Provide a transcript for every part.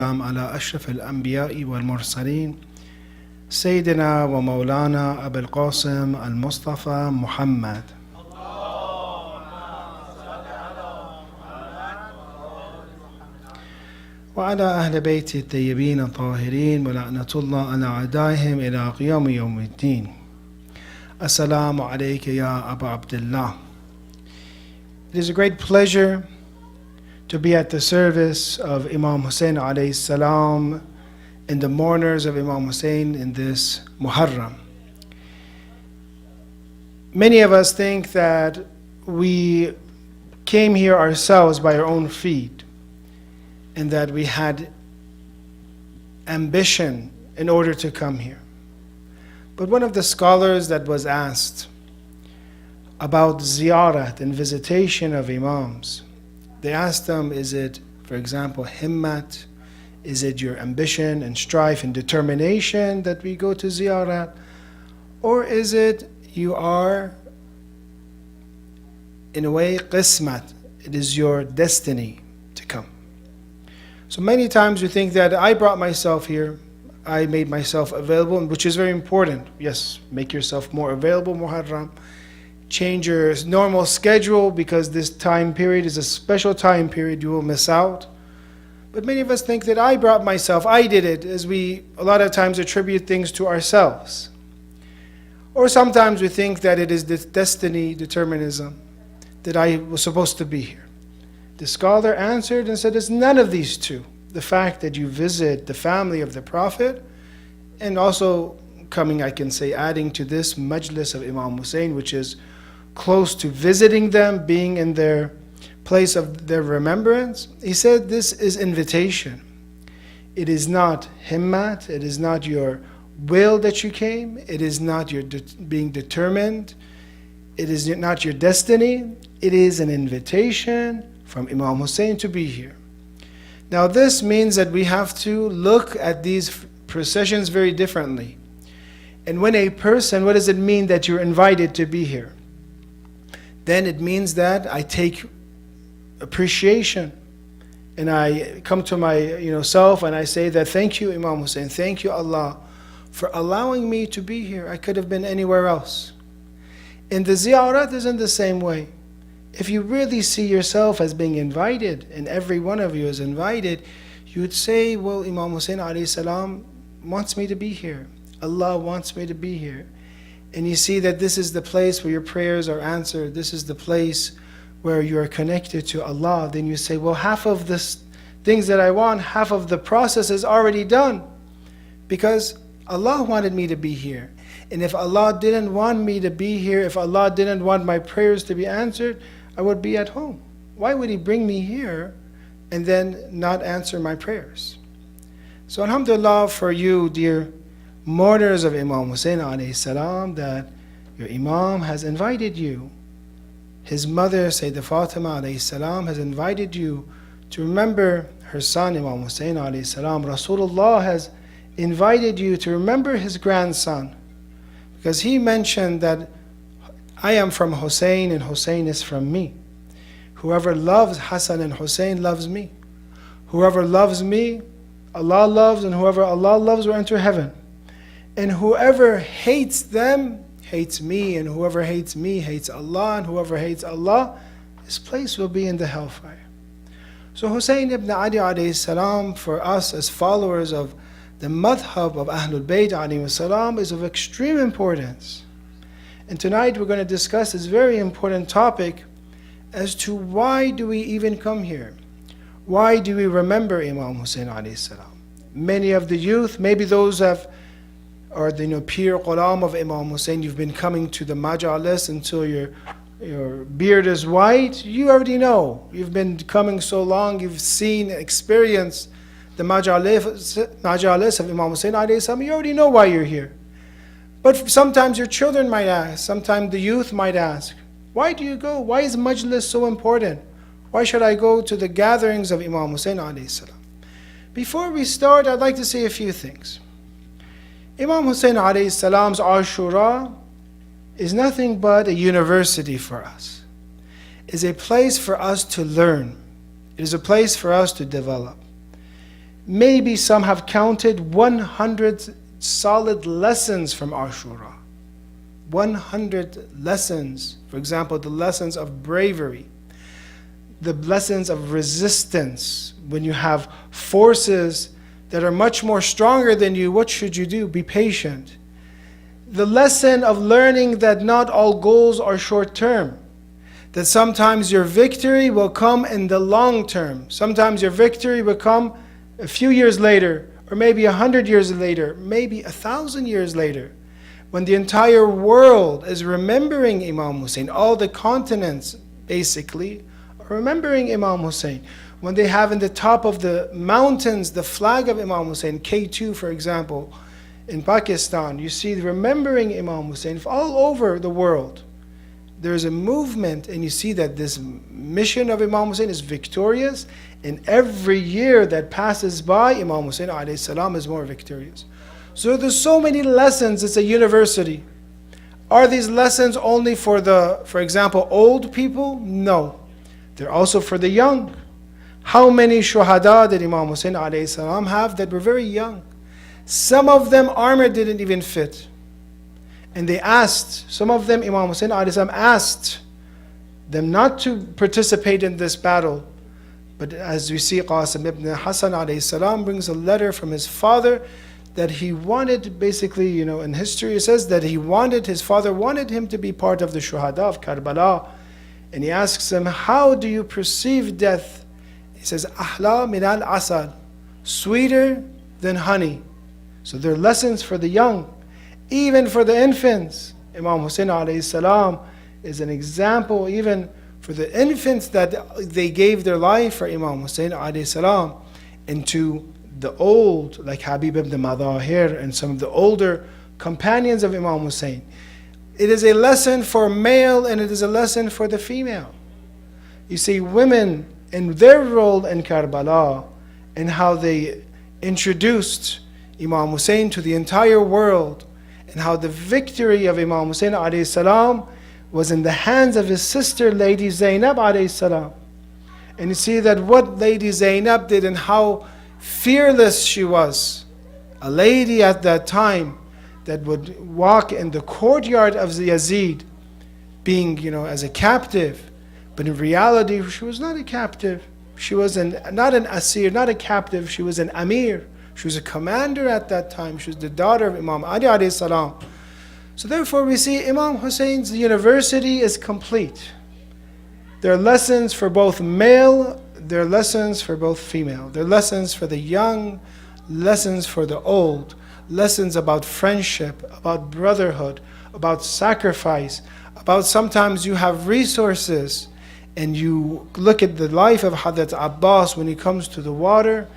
على أشرف الأنبياء والمرسلين سيدنا ومولانا أبي القاسم المصطفى محمد وعلى أهل بيت الطيبين الطاهرين ولعنة الله على أعدائهم إلى قيام يوم الدين. Assalamu alayka ya Abu Abdullah. It is a great pleasure to be at the service of Imam Hussein alayhi salam and the mourners of Imam Hussein in this Muharram. Many of us think that we came here ourselves by our own feet and that we had ambition in order to come here. But one of the scholars that was asked about ziyarat and visitation of imams, they asked them, is it, for example, himmat? Is it your ambition and strife and determination that we go to ziyarat? Or is it you are, in a way, qismat? It is your destiny to come. So many times we think that I brought myself here, I made myself available, which is very important. Yes, make yourself more available, Muharram. Change your normal schedule because this time period is a special time period. You will miss out. But many of us think that I brought myself, I did it, as we a lot of times attribute things to ourselves. Or sometimes we think that it is this destiny, determinism, that I was supposed to be here. The scholar answered and said, it's none of these two. The fact that you visit the family of the Prophet, and also coming, I can say, adding to this majlis of Imam Hussein, which is close to visiting them, being in their place of their remembrance. He said this is invitation. It is not himmat, it is not your will that you came, it is not your being determined, it is not your destiny, it is an invitation from Imam Hussein to be here. Now this means that we have to look at these processions very differently. And when a person, what does it mean that you're invited to be here? Then it means that I take appreciation and I come to my self and I say that thank you Imam Hussein, thank you Allah for allowing me to be here. I could have been anywhere else. And the ziyarat is in the same way. If you really see yourself as being invited, and every one of you is invited, you would say, well, Imam Hussein alayhi salam wants me to be here. Allah wants me to be here. And you see that this is the place where your prayers are answered. This is the place where you are connected to Allah. Then you say, well, half of the things that I want, half of the process is already done. Because Allah wanted me to be here. And if Allah didn't want me to be here, if Allah didn't want my prayers to be answered, I would be at home. Why would He bring me here and then not answer my prayers? So alhamdulillah for you, dear mourners of Imam Hussein alayhi salam, that your Imam has invited you. His mother, Sayyidah Fatima alayhi salam, has invited you to remember her son Imam Hussein alayhi salam. Rasulullah has invited you to remember his grandson, because he mentioned that I am from Hussein and Hussein is from me. Whoever loves Hassan and Hussein loves me. Whoever loves me, Allah loves, and whoever Allah loves will enter heaven. And whoever hates them hates me, and whoever hates me hates Allah, and whoever hates Allah, his place will be in the hellfire. So Hussein ibn Ali alayhi salam, for us as followers of the madhab of Ahlul Bayt alayhi salam, is of extreme importance. And tonight we're going to discuss this very important topic as to why do we even come here? Why do we remember Imam Hussein alayhi salam? Many of the youth, maybe those are the pir ghulam of Imam Hussein, you've been coming to the majalis until your beard is white. You already know. You've been coming so long, you've seen, experienced the majalis of Imam Hussein alayhi salam. You already know why you're here. But sometimes your children might ask, sometimes the youth might ask, why do you go? Why is majlis so important? Why should I go to the gatherings of Imam Hussein alayhi salam? Before we start, I'd like to say a few things. Imam Hussein alayhi salam's Ashura is nothing but a university for us. It's a place for us to learn. It is a place for us to develop. Maybe some have counted 100 solid lessons from Ashura. 100 lessons. For example, the lessons of bravery, the lessons of resistance. When you have forces that are much more stronger than you, what should you do? Be patient. The lesson of learning that not all goals are short term. That sometimes your victory will come in the long term. Sometimes your victory will come a few years later, or maybe 100 years later, maybe 1,000 years later, when the entire world is remembering Imam Hussein. All the continents basically are remembering Imam Hussein. When they have in the top of the mountains the flag of Imam Hussein, K2 for example, in Pakistan, you see remembering Imam Hussein all over the world. There's a movement, and you see that this mission of Imam Hussein is victorious, and every year that passes by, Imam Hussein alayhi salam is more victorious. So there's so many lessons. It's a university. Are these lessons only for for example, old people? No. They're also for the young. How many shuhada did Imam Hussein alayhi salam have that were very young? Some of them armor didn't even fit. And they asked, some of them, Imam Hussein alayhi salam asked them not to participate in this battle. But as we see, Qasim ibn Hassan alayhi salam brings a letter from his father that he wanted, basically, in history it says that his father wanted him to be part of the shuhada of Karbala. And he asks him, how do you perceive death? He says, ahla min al-asad, sweeter than honey. So there are lessons for the young, even for the infants. Imam Hussein alayhi salam is an example even for the infants that they gave their life for Imam Hussein alayhi salam, and to the old, like Habib ibn Madahir and some of the older companions of Imam Hussein. It is a lesson for male and it is a lesson for the female. You see, women in their role in Karbala and how they introduced Imam Hussein to the entire world, and how the victory of Imam Hussein alayhi salam was in the hands of his sister, Lady Zainab alayhi salam. And you see that what Lady Zainab did and how fearless she was. A lady at that time that would walk in the courtyard of Yazid, being, as a captive. But in reality, she was not a captive. She was not an asir, not a captive. She was an amir. She was a commander at that time. She was the daughter of Imam Ali alayhi salam. So therefore we see Imam Hussein's university is complete. There are lessons for both male, there are lessons for both female. There are lessons for the young, lessons for the old, lessons about friendship, about brotherhood, about sacrifice, about sometimes you have resources and you look at the life of Hazrat Abbas when he comes to the water,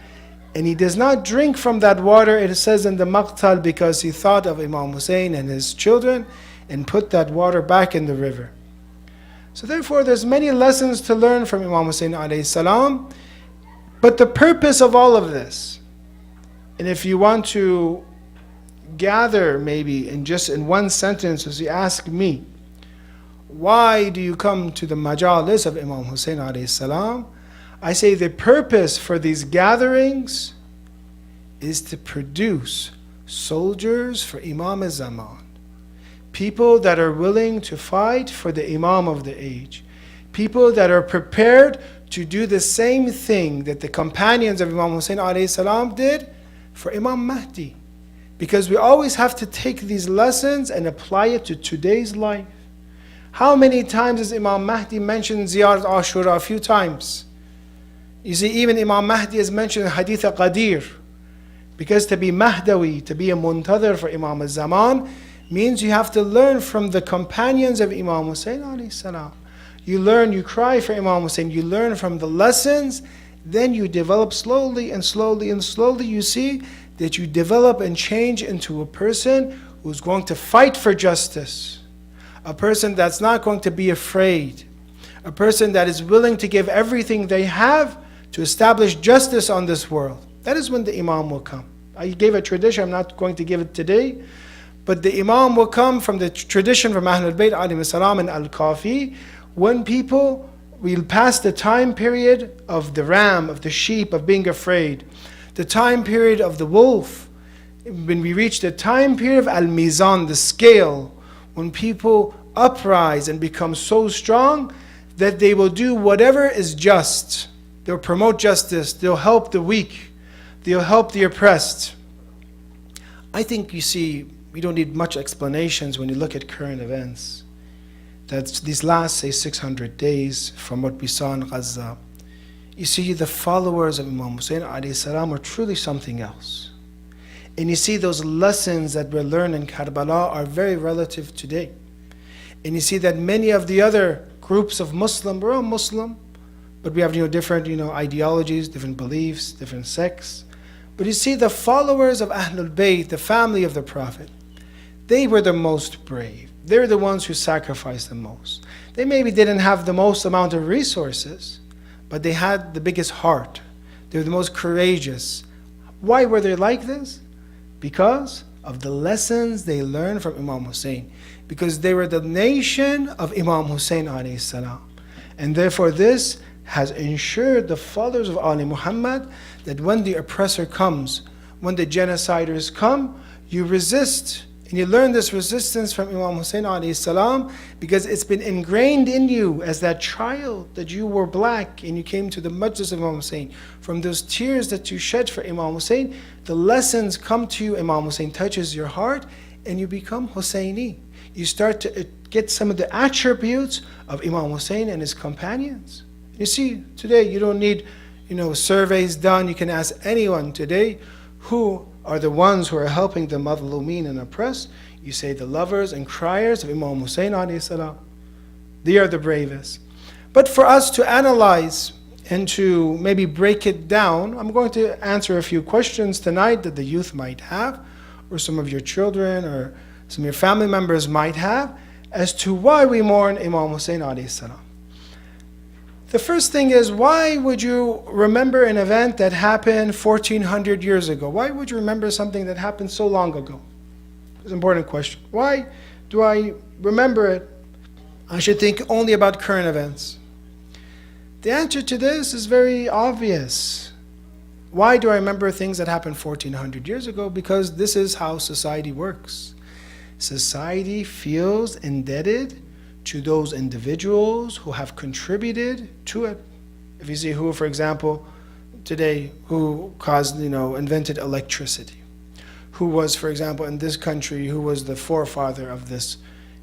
and he does not drink from that water, it says in the Maqtal, because he thought of Imam Hussein and his children and put that water back in the river. So therefore there's many lessons to learn from Imam Hussein alayhi salam. But the purpose of all of this, and if you want to gather maybe in one sentence, as you ask me, why do you come to the majalis of Imam Hussein alayhi salam? I say the purpose for these gatherings is to produce soldiers for Imam Zaman. People that are willing to fight for the Imam of the age. People that are prepared to do the same thing that the companions of Imam Hussein alayhi salam did for Imam Mahdi. Because we always have to take these lessons and apply it to today's life. How many times has Imam Mahdi mentioned Ziyarat Ashura? A few times. You see, even Imam Mahdi is mentioned in Hadith Qadir. Because to be Mahdawi, to be a muntadhir for Imam al-Zaman, means you have to learn from the companions of Imam Hussein alayhi salam. You learn, you cry for Imam Hussein, you learn from the lessons, then you develop slowly and slowly and slowly. You see that you develop and change into a person who's going to fight for justice. A person that's not going to be afraid. A person that is willing to give everything they have to establish justice on this world. That is when the Imam will come. I gave a tradition, I'm not going to give it today. But the Imam will come from the tradition from Ahlul Bayt alayhi salam and Al-Kafi, when people will pass the time period of the ram, of the sheep, of being afraid. The time period of the wolf, when we reach the time period of Al-Mizan, the scale, when people uprise and become so strong that they will do whatever is just. They'll promote justice, they'll help the weak, they'll help the oppressed. I think you see, we don't need much explanations when you look at current events. That these last, say, 600 days from what we saw in Gaza, you see the followers of Imam Hussein alayhi salam are truly something else. And you see those lessons that were learned in Karbala are very relative today. And you see that many of the other groups of Muslim, we're all Muslim, but we have different ideologies, different beliefs, different sects. But you see the followers of Ahlul Bayt, the family of the Prophet, they were the most brave. They're the ones who sacrificed the most. They maybe didn't have the most amount of resources, but they had the biggest heart. They were the most courageous. Why were they like this? Because of the lessons they learned from Imam Hussein. Because they were the nation of Imam Hussein alayhi salam. And therefore this has ensured the followers of Ali Muhammad that when the oppressor comes, when the genociders come, you resist. And you learn this resistance from Imam Hussein alayhi salam because it's been ingrained in you as that child that you were black and you came to the majlis of Imam Hussein. From those tears that you shed for Imam Hussein, the lessons come to you. Imam Hussein touches your heart and you become Husseini. You start to get some of the attributes of Imam Hussein and his companions. You see, today you don't need surveys done. You can ask anyone today who are the ones who are helping the madhlumin and oppressed. You say the lovers and criers of Imam Hussein alayhi salam. They are the bravest. But for us to analyze and to maybe break it down, I'm going to answer a few questions tonight that the youth might have, or some of your children, or some of your family members might have, as to why we mourn Imam Hussein alayhi salam. The first thing is, why would you remember an event that happened 1400 years ago? Why would you remember something that happened so long ago? It's an important question. Why do I remember it? I should think only about current events. The answer to this is very obvious. Why do I remember things that happened 1400 years ago? Because this is how society works. Society feels indebted to those individuals who have contributed to it. If you see who, for example, today, who invented electricity, who was, for example, in this country, who was the forefather of this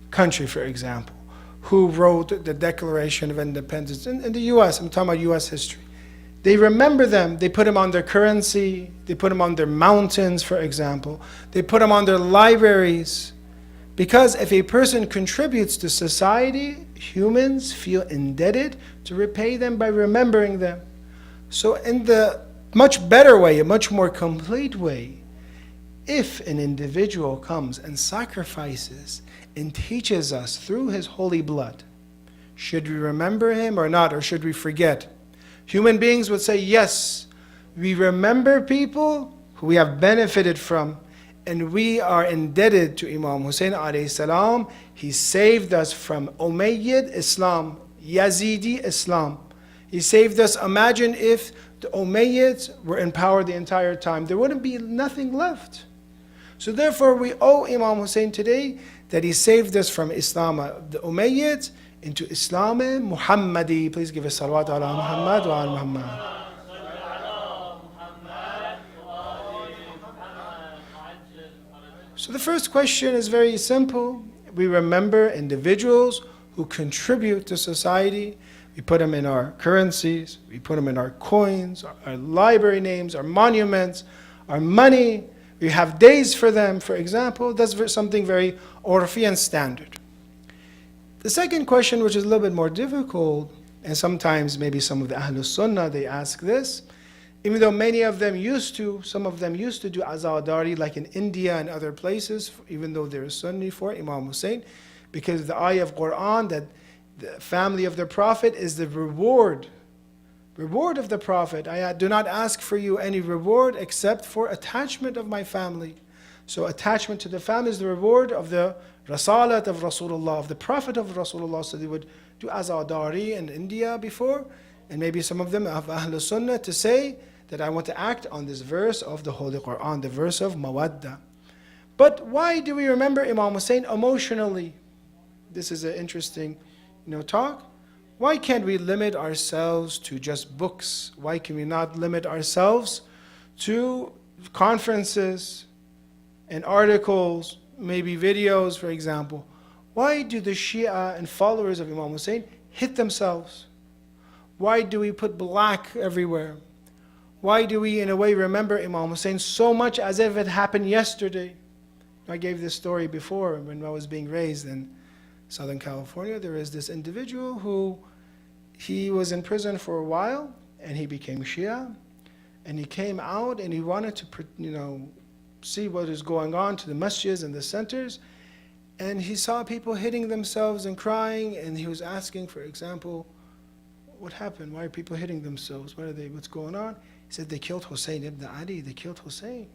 country, for example, who wrote the Declaration of Independence in the US, I'm talking about US history. They remember them, they put them on their currency, they put them on their mountains, for example, they put them on their libraries. Because if a person contributes to society, humans feel indebted to repay them by remembering them. So in the much better way, a much more complete way, if an individual comes and sacrifices and teaches us through his holy blood, should we remember him or not, or should we forget? Human beings would say, yes, we remember people who we have benefited from, and we are indebted to Imam Hussein alayhi salam. He saved us from Umayyad Islam, Yazidi Islam. He saved us. Imagine if the Umayyads were in power the entire time. There wouldn't be nothing left. So therefore we owe Imam Hussein today that he saved us from Islam, the Umayyads, into Islam Muhammadi. Please give a salawat ala Muhammad wa ala Muhammad. So the first question is very simple. We remember individuals who contribute to society. We put them in our currencies, we put them in our coins, our library names, our monuments, our money. We have days for them, for example. That's something very urfi and standard. The second question, which is a little bit more difficult, and sometimes maybe some of the Ahlul Sunnah, they ask this, even though some of them used to do azadari, like in India and other places, even though they're Sunni for Imam Hussein, because the ayah of Quran that the family of the Prophet is the reward of the Prophet. I do not ask for you any reward except for attachment of my family. So attachment to the family is the reward of the Rasalat of Rasulullah, of the Prophet of Rasulullah. So they would do azadari in India before, and maybe some of them have Ahlul Sunnah to say that I want to act on this verse of the Holy Quran, the verse of Mawadda. But why do we remember Imam Hussein emotionally? This is an interesting, talk. Why can't we limit ourselves to just books? Why can we not limit ourselves to conferences and articles, maybe videos, for example? Why do the Shia and followers of Imam Hussein hit themselves? Why do we put black everywhere? Why do we, in a way, remember Imam Hussein so much as if it happened yesterday? I gave this story before when I was being raised in Southern California. There is this individual who, he was in prison for a while, and he became Shia, and he came out and he wanted to, see what is going on to the masjids and the centers, and he saw people hitting themselves and crying, and he was asking, for example, what happened? Why are people hitting themselves? What's going on? He said, they killed Hussein ibn Ali. They killed Hussein.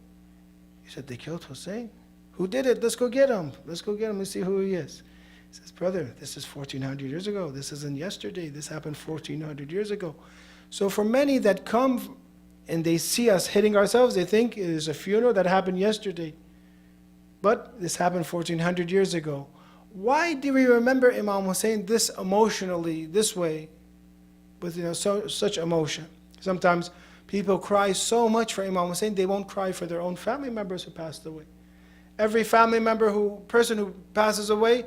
He said, they killed Hussein? Who did it? Let's go get him. Let's go get him and see who he is. He says, brother, this is 1,400 years ago. This isn't yesterday. This happened 1,400 years ago. So for many that come and they see us hitting ourselves, they think it is a funeral that happened yesterday. But this happened 1,400 years ago. Why do we remember Imam Hussein this emotionally, this way, with such emotion? Sometimes people cry so much for Imam Hussein, they won't cry for their own family members who passed away. Every family member person who passes away,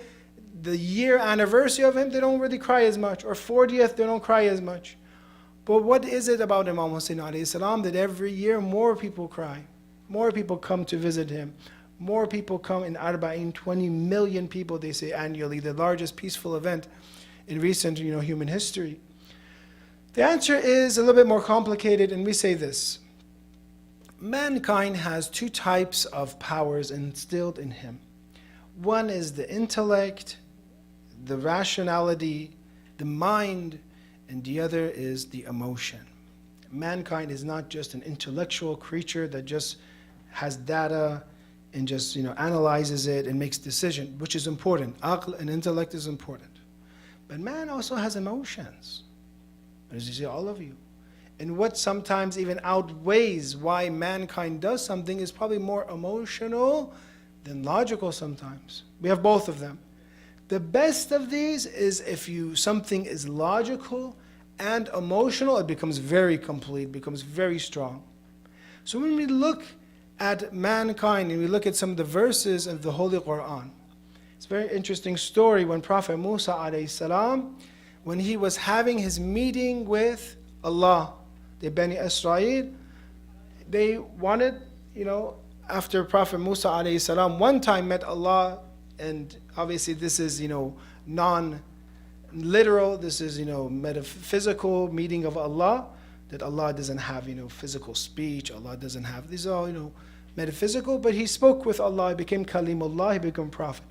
the year anniversary of him, they don't really cry as much. Or 40th, they don't cry as much. But what is it about Imam Hussein alayhi salam that every year more people cry? More people come to visit him. More people come in Arba'in, 20 million people, they say, annually, the largest peaceful event in recent human history. The answer is a little bit more complicated, and we say this. Mankind has two types of powers instilled in him. One is the intellect, the rationality, the mind, and the other is the emotion. Mankind is not just an intellectual creature that just has data and just analyzes it and makes decisions, which is important. Aql and intellect is important. But man also has emotions, as you see, all of you. And what sometimes even outweighs why mankind does something is probably more emotional than logical sometimes. We have both of them. The best of these is if something is logical and emotional, it becomes very complete, becomes very strong. So when we look at mankind and we look at some of the verses of the Holy Quran, it's a very interesting story when Prophet Musa alayhi salam, when he was having his meeting with Allah, the Bani Israel, they wanted, after Prophet Musa alayhi salam one time met Allah, and obviously this is, non-literal, this is, metaphysical meeting of Allah, that Allah doesn't have, physical speech, Allah doesn't have, these are all, metaphysical, but he spoke with Allah, he became Kalimullah, he became Prophet.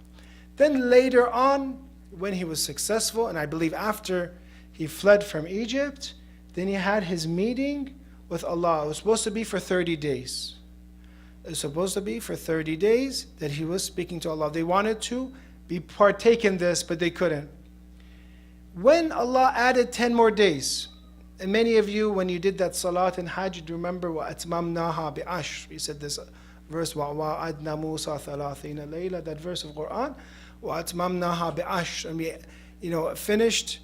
Then later on, when he was successful, and I believe after he fled from Egypt, then he had his meeting with Allah. It was supposed to be for 30 days. It was supposed to be for 30 days that he was speaking to Allah. They wanted to partake in this, but they couldn't. When Allah added 10 more days, and many of you, when you did that salat in Hajj, do remember وَأَتْمَمْنَاهَا بِعَشْرٍ. You said this verse, وَوَعَدْنَا مُوسَى ثَلَاثِينَ لَيْلَةً, that verse of Quran, وَأَتْمَمْنَاهَا بِعَشْرٍ. And we, finished,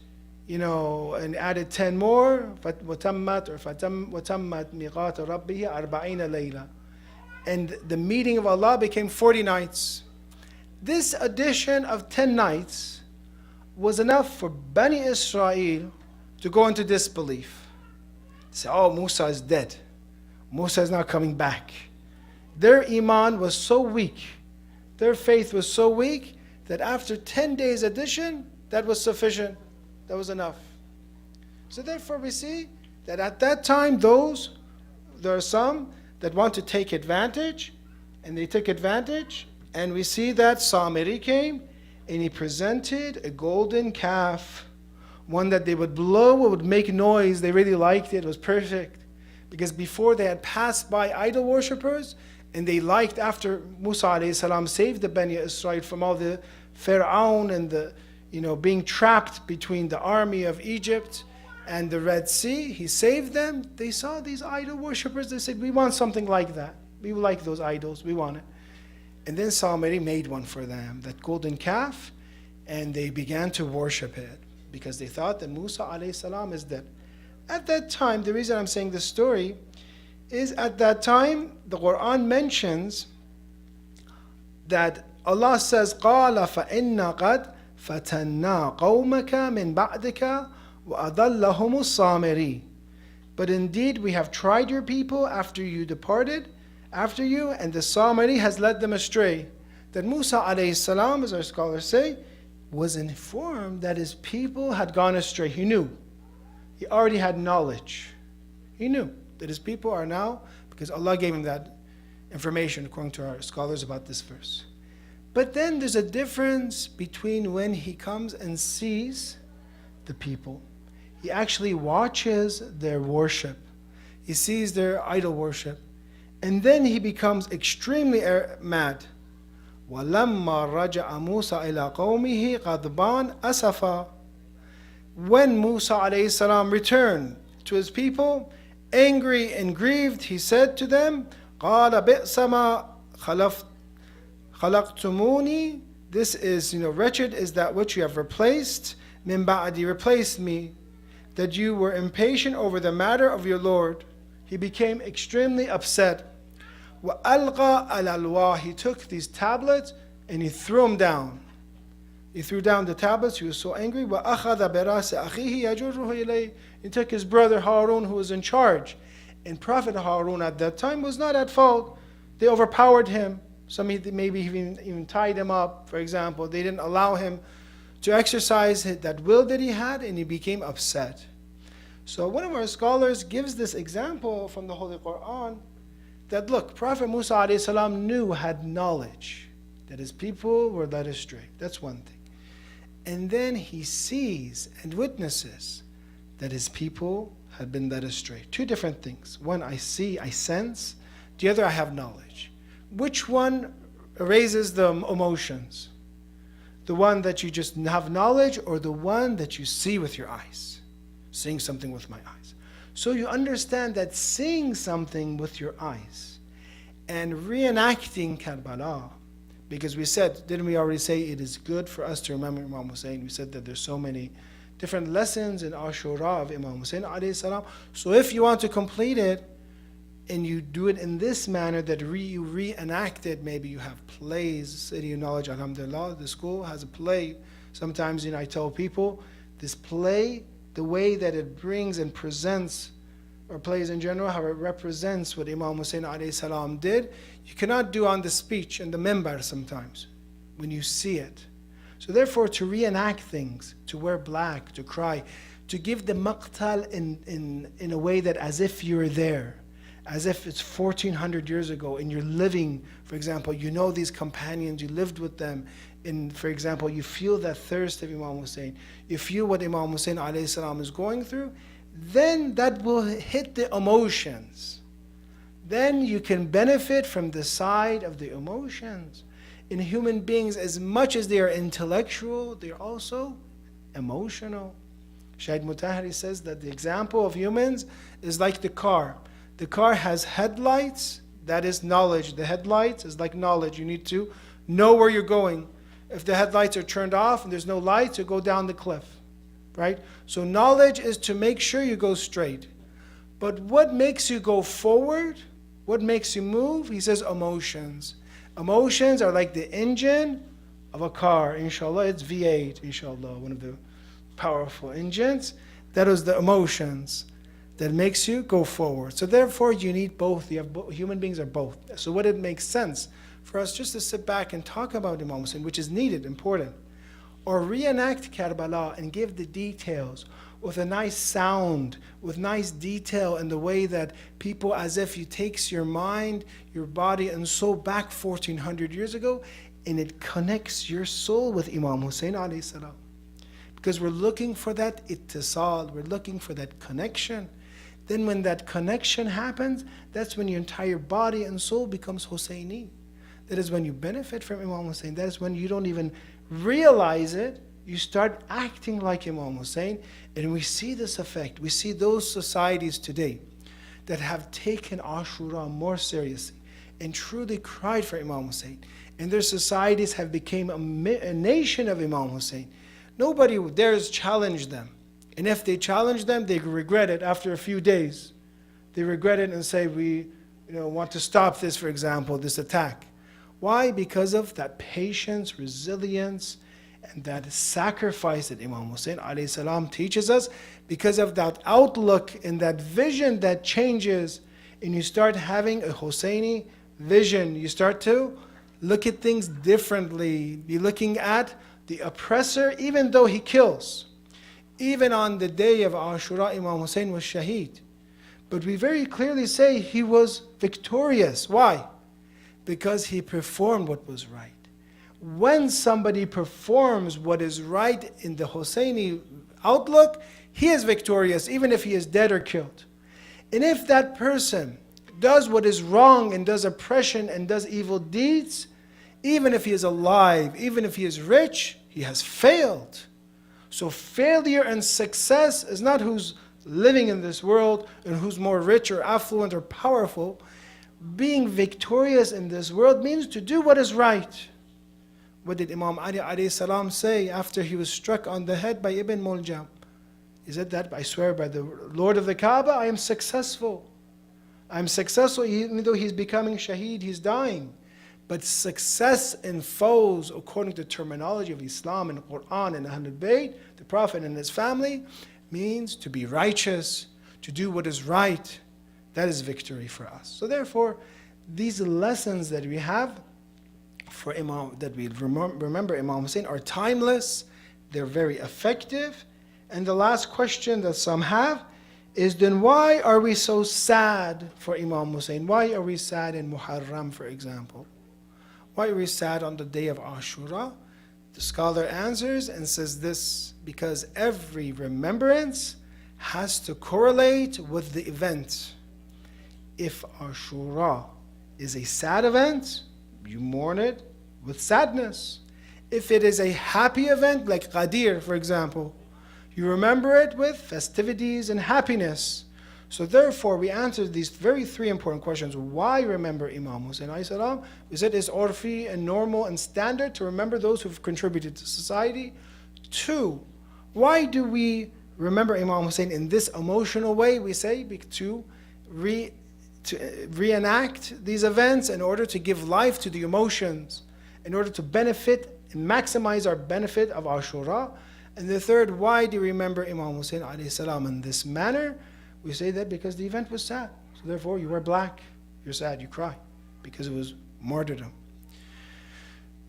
and added 10 more, وَتَمَّتْ مِيقَاتَ رَبِّهِ 40 لَيْلَةً. And the meeting of Allah became 40 nights. This addition of 10 nights was enough for Bani Israel to go into disbelief. Say, oh, Musa is dead. Musa is not coming back. Their iman was so weak, their faith was so weak, that after 10 days addition, that was sufficient. That was enough. So therefore we see that at that time, there are some that want to take advantage, and they took advantage, and we see that Samiri came, and he presented a golden calf, one that they would blow, it would make noise. They really liked it. It was perfect. Because before they had passed by idol worshippers, and they liked, after Musa alayhi salam saved the Bani Israel from all the Pharaoh and the, being trapped between the army of Egypt and the Red Sea, he saved them. They saw these idol worshippers. They said, we want something like that. We like those idols. We want it. And then Samiri made one for them, that golden calf, and they began to worship it because they thought that Musa alayhi salam is dead. At that time, the reason I'm saying this story is at that time, the Quran mentions that Allah says, قَالَ فَإِنَّا قَدْ فَتَنَّا قَوْمَكَ مِنْ بَعْدِكَ وَأَضَلَّهُمُ السَّامِرِي. But indeed, we have tried your people after you departed, after you, and the Samiri has led them astray. That Musa alayhi salam, as our scholars say, was informed that his people had gone astray. He knew. He already had knowledge. He knew that his people are now, because Allah gave him that information according to our scholars about this verse. But then there's a difference between when he comes and sees the people. He actually watches their worship. He sees their idol worship. And then he becomes extremely mad. وَلَمَّا رَجَعَ مُوسَى إِلَىٰ قَوْمِهِ غَضْبَانَ أَسَفًا. When Musa alayhi salam returned to his people, angry and grieved, he said to them, قَالَ بِئْسَ مَا خَلَقْتُمُونِي. This is, wretched is that which you have replaced. مِن بَعْدِي, replaced me. That you were impatient over the matter of your Lord. He became extremely upset. وَأَلْقَى الْأَلْوَاحِ. He took these tablets and he threw them down. He threw down the tablets. He was so angry. وَأَخَذَ بِرَاسِ أَخِيهِ يَجُرُّهُ إِلَيْهِ. He took his brother Harun, who was in charge. And Prophet Harun at that time was not at fault. They overpowered him. Some maybe even tied him up, for example. They didn't allow him to exercise that will that he had, and he became upset. So one of our scholars gives this example from the Holy Quran that look, Prophet Musa alayhi salam had knowledge that his people were led astray. That's one thing. And then he sees and witnesses that his people had been led astray. Two different things. One, I see, I sense. The other, I have knowledge. Which one raises the emotions? The one that you just have knowledge, or the one that you see with your eyes? Seeing something with my eyes. So you understand that seeing something with your eyes and reenacting Karbala, because we said, didn't we already say it is good for us to remember Imam Hussein? We said that there's so many different lessons in Ashura of Imam Hussein alayhi salam. So if you want to complete it, and you do it in this manner, that you reenact it, maybe you have plays, City of Knowledge, alhamdulillah, the school has a play. Sometimes, I tell people, this play, the way that it brings and presents, or plays in general, how it represents what Imam Hussein alayhi salam did, you cannot do on the speech and the minbar sometimes, when you see it. So therefore, to reenact things, to wear black, to cry, to give the maqtal in a way that as if you were there, as if it's 1400 years ago and you're living, for example, these companions, you lived with them, and for example, you feel that thirst of Imam Hussein, you feel what Imam Hussein alayhi salam is going through, then that will hit the emotions. Then you can benefit from the side of the emotions. In human beings, as much as they are intellectual, they're also emotional. Shaykh Mutahari says that the example of humans is like the car. The car has headlights, that is knowledge. The headlights is like knowledge. You need to know where you're going. If the headlights are turned off and there's no lights, you go down the cliff, right? So knowledge is to make sure you go straight. But what makes you go forward? What makes you move? He says emotions. Emotions are like the engine of a car. Inshallah, it's V8, inshallah, one of the powerful engines. That is the emotions that makes you go forward. So therefore, you need both. Human beings are both. So what it makes sense for us just to sit back and talk about Imam Hussein, which is needed, important, or reenact Karbala and give the details with a nice sound, with nice detail in the way that people, as if it takes your mind, your body and soul back 1400 years ago, and it connects your soul with Imam Hussein alayhi salam. Because we're looking for that ittisal, we're looking for that connection. Then when that connection happens, that's when your entire body and soul becomes Husseini. That is when you benefit from Imam Hussein. That is when you don't even realize it, you start acting like Imam Hussein. And we see this effect. We see those societies today that have taken Ashura more seriously and truly cried for Imam Hussein. And their societies have become a nation of Imam Hussein. Nobody dares challenge them. And if they challenge them, they regret it after a few days. They regret it and say, we want to stop this, for example, this attack. Why? Because of that patience, resilience, and that sacrifice that Imam Hussein alayhi salam teaches us, because of that outlook and that vision that changes, and you start having a Husseini vision. You start to look at things differently. Be looking at the oppressor, even though he kills. Even on the day of Ashura, Imam Hussein was shaheed. But we very clearly say he was victorious. Why? Because he performed what was right. When somebody performs what is right in the Husseini outlook, he is victorious, even if he is dead or killed. And if that person does what is wrong and does oppression and does evil deeds, even if he is alive, even if he is rich, he has failed. So failure and success is not who's living in this world and who's more rich or affluent or powerful. Being victorious in this world means to do what is right. What did Imam Ali alayhi salam say after he was struck on the head by Ibn Muljam? He said that, I swear by the Lord of the Kaaba, I am successful. I'm successful, even though he's becoming shaheed, he's dying. But success in foes, according to terminology of Islam and Quran and Ahlul Bayt, the Prophet and his family, means to be righteous, to do what is right. That is victory for us. So therefore, these lessons that we have for Imam, that we remember Imam Hussein, are timeless. They're very effective. And the last question that some have is, then why are we so sad for Imam Hussein? Why are we sad in Muharram, for example? Why are we sad on the day of Ashura? The scholar answers and says this: because every remembrance has to correlate with the event. If Ashura is a sad event, you mourn it with sadness. If it is a happy event, like Ghadir, for example, you remember it with festivities and happiness. So therefore, we answered these three important questions. Why remember Imam Hussein alayhi salam? We said it's urfi and normal and standard to remember those who've contributed to society. 2, why do we remember Imam Hussein in this emotional way? We say to reenact these events in order to give life to the emotions, in order to benefit and maximize our benefit of Ashura. And the 3rd, why do we remember Imam Hussein alayhi salam in this manner? We say that because the event was sad. So therefore, you wear black, you're sad, you cry, because it was martyrdom.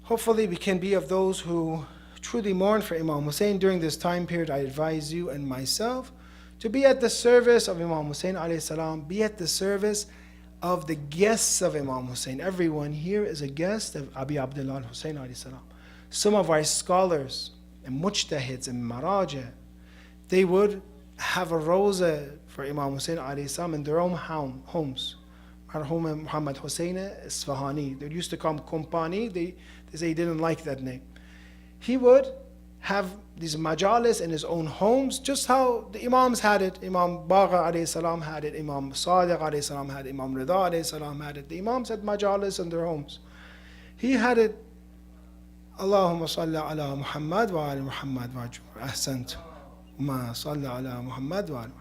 Hopefully, we can be of those who truly mourn for Imam Hussein. During this time period, I advise you and myself to be at the service of Imam Hussein alayhi salam, be at the service of the guests of Imam Hussein. Everyone here is a guest of Abi Abdullah Hussein alayhi salam. Some of our scholars and mujtahids and maraja, they would have a rosa for Imam Hussein alayhi salam in their own homes. Marhum Muhammad Hussein Isfahani, they used to call him Kompani, they say he didn't like that name. He would have these majalis in his own homes, just how the Imams had it. Imam Bagha alayhi salam had it, Imam Sadiq alayhi salam had it, Imam Rida alayhi salam had it. The Imams had majalis in their homes. He had it, Allahumma salli ala Muhammad wa ala Muhammad wa ahsant. Ma salli ala Muhammad wa ala.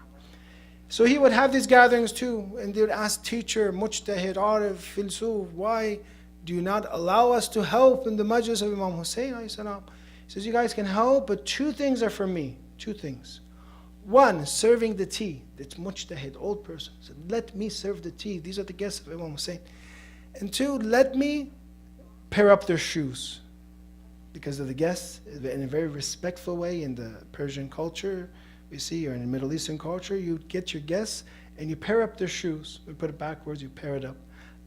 So he would have these gatherings too, and they would ask teacher, mujtahid, arif, filsuf, why do you not allow us to help in the majlis of Imam Hussein alayhi salam? He says, you guys can help, but 2 things are for me. 2 things. 1, serving the tea. It's mujtahid, old person. He said, let me serve the tea. These are the guests of Imam Hussein. And 2, let me pair up their shoes. Because of the guests, in a very respectful way in the Persian culture, we see, or in the Middle Eastern culture, you get your guests and you pair up their shoes. We put it backwards, you pair it up.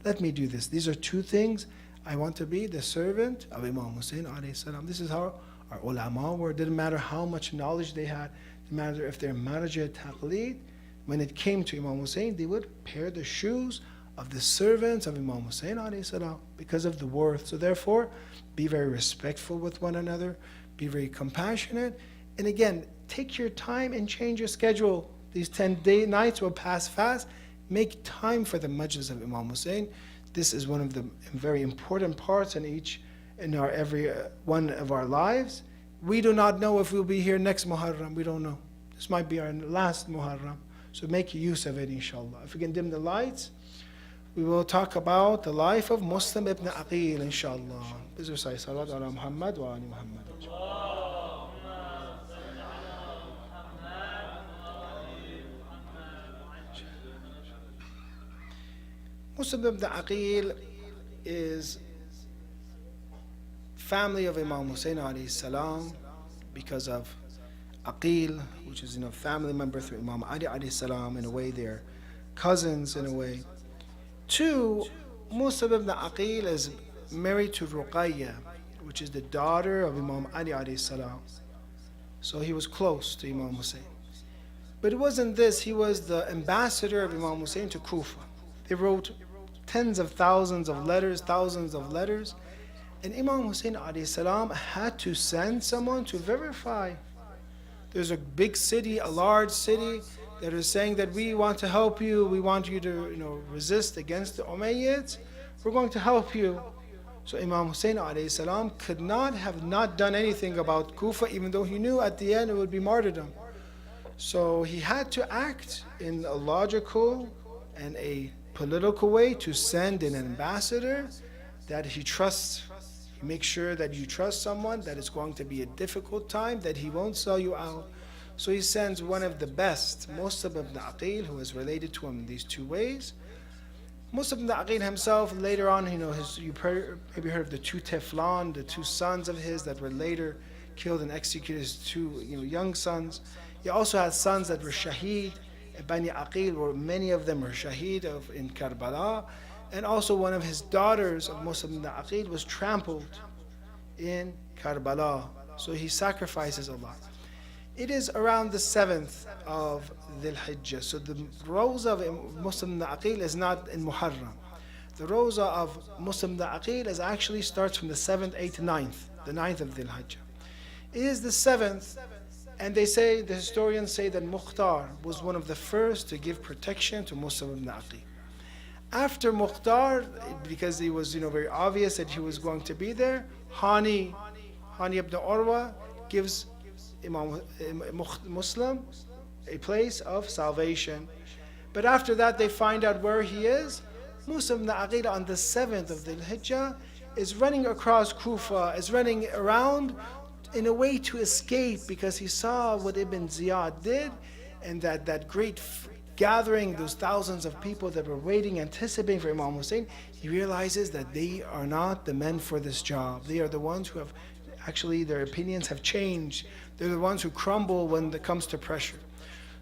Let me do this. These are 2 things. I want to be the servant of Imam Hussein alayhi salam. This is how our ulama were. It didn't matter how much knowledge they had. It didn't matter if they're marja taqleed. When it came to Imam Hussein, they would pair the shoes of the servants of Imam Hussein alayhi salam because of the worth. So therefore, be very respectful with one another. be very compassionate. And again, take your time and change your schedule. These 10 nights will pass fast. Make time for the majlis of Imam Hussein. This is one of the very important parts in our every one of our lives. We do not know if we'll be here next Muharram. We don't know. This might be our last Muharram. So make use of it, inshallah. If we can dim the lights, we will talk about the life of Muslim ibn Aqil, inshallah. This is Salat ala Muhammad wa ali Muhammad. Muslim ibn Aqil is family of Imam Hussein alayhi salam because of Aqil, which is family member through Imam Ali alayhi salam. In a way, they're cousins in a way. Two, Muslim ibn Aqil is married to Ruqayya, which is the daughter of Imam Ali alayhi salam. So he was close to Imam Hussein. But it wasn't this, he was the ambassador of Imam Hussein to Kufa. They wrote tens of thousands of letters, and Imam Hussein alayhi salam had to send someone to verify. There's a big city, a large city, that is saying that we want to help you, we want you to resist against the Umayyads, we're going to help you. So Imam Hussein alayhi salam could not have not done anything about Kufa, even though he knew at the end it would be martyrdom. So he had to act in a logical and a political way to send an ambassador that he trusts. He makes sure that you trust someone, that it's going to be a difficult time, that he won't sell you out. So he sends one of the best, Muslim ibn Aqil, who is related to him in these two ways. Muslim ibn Aqil himself, later on, you maybe heard of the two Teflon, the two sons of his that were later killed and executed, his two young sons. He also had sons that were shaheed. Bani Aqil, where many of them were shaheed in Karbala. And also one of his daughters of Muslim ibn Aqil was trampled in Karbala. So he sacrifices a lot. It is around the 7th of Dhul Hijjah. So the Rosa of Muslim ibn Aqil is not in Muharram. The Rosa of Muslim ibn Aqil actually starts from the 7th, 8th, 9th, the 9th of Dhul Hijjah. It is the 7th, and the historians say that Mukhtar was one of the first to give protection to Muslim ibn Aqil. After Mukhtar, because it was very obvious that he was going to be there, Hani ibn Urwa gives Imam Muslim a place of salvation. But after that, they find out where he is. Muslim ibn Aqil on the 7th of Dhul Hijjah is running across Kufa, is running around in a way to escape, because he saw what Ibn Ziyad did, and that great gathering, those thousands of people that were waiting, anticipating for Imam Hussein. He realizes that they are not the men for this job. They are the ones who have actually, their opinions have changed. They're the ones who crumble when it comes to pressure.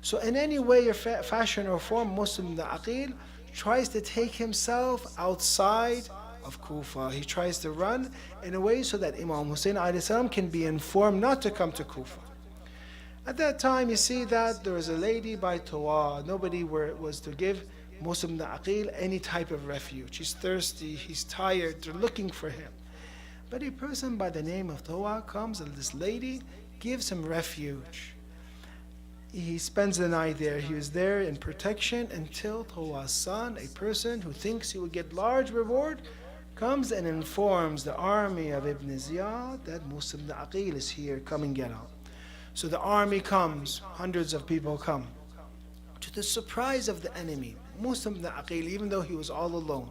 So in any way or fashion or form, Muslim ibn Aqil tries to take himself outside of Kufa. He tries to run in a way so that Imam Hussein alayhi salam can be informed not to come to Kufa. At that time, you see that there was a lady by Tawa. Nobody was to give Muslim ibn Aqil any type of refuge. He's thirsty, he's tired, they're looking for him. But a person by the name of Tawa comes, and this lady gives him refuge. He spends the night there. He was there in protection until Tawa's son, a person who thinks he will get large reward, comes and informs the army of Ibn Ziyad that Muslim ibn Aqil is here, come and get out. So the army comes, hundreds of people come. To the surprise of the enemy, Muslim ibn Aqil, even though he was all alone,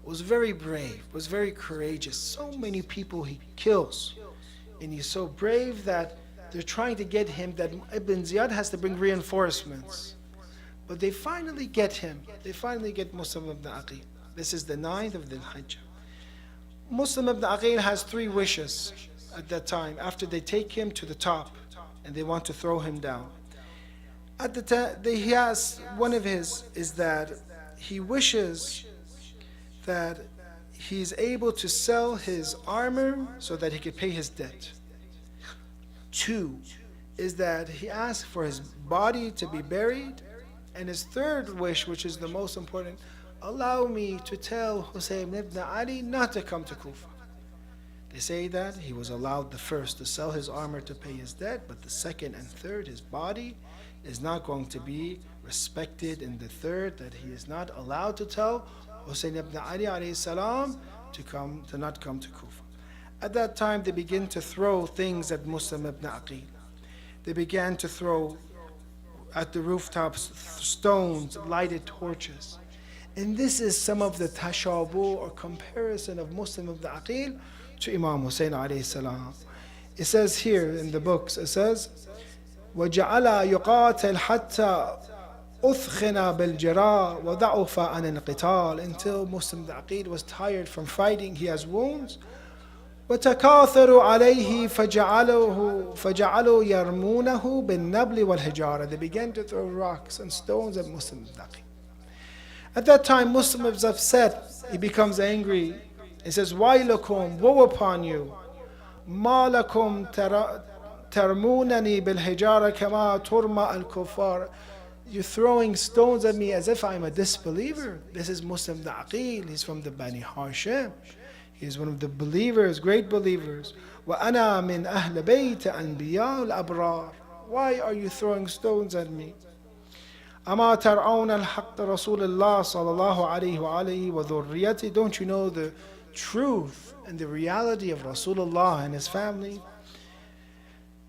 was very brave, was very courageous. So many people he kills. And he's so brave that they're trying to get him, that Ibn Ziyad has to bring reinforcements. But they finally get him. They finally get Muslim ibn Aqil. This is the 9th of Dhul Hijjah. Muslim ibn Aqil has 3 wishes at that time, after they take him to the top and they want to throw him down. At the time, he has, one of his is that he wishes that he's able to sell his armor so that he could pay his debt. 2 is that he asks for his body to be buried. And his 3rd wish, which is the most important, allow me to tell Hussein ibn Ali not to come to Kufa. They say that he was allowed the first to sell his armor to pay his debt, but the second and third, his body, is not going to be respected. In the third, that he is not allowed to tell Hussein ibn Ali alayhi salam to not come to Kufa. At that time, they begin to throw things at Muslim ibn Aqil. They began to throw at the rooftops stones, lighted torches. And this is some of the tashabu or comparison of Muslim ibn Aqil to Imam Hussein alayhi salam. It says here in the books, it says, وَجَعَلَ يُقَاتِلْ حَتَّى أُثْخِنَ بِالْجِرَاءِ وَضَعُفَ عَنِ الْقِتَالِ, until Muslim ibn Aqil was tired from fighting, he has wounds. وتكاثروا عليه فجعلوا يرمونه بالنبل والحجارة. They began to throw rocks and stones at Muslim ibn Aqil. At that time, Muslim is upset. He becomes angry. He says, وَيْلَكُمْ, woe upon you. مَا لَكُمْ تَرْمُونَنِي بِالْحِجَارَةِ كَمَا تُرْمَى الْكُفَّارِ. You're throwing stones at me as if I'm a disbeliever. This is Muslim ibn Aqil. He's from the Bani Hashim. He's one of the believers, great believers. وَأَنَا مِنْ أَهْلِ بَيْتِ أَنْبِيَاءِ الْأَبْرَارِ. Why are you throwing stones at me? أَمَا تَرْعَوْنَ الْحَقِّ رَسُولِ اللَّهِ صَلَى اللَّهُ عَلَيْهِ وَآلِهِ وَذُرِّيَّتِهِ. Don't you know the truth and the reality of Rasulullah and his family?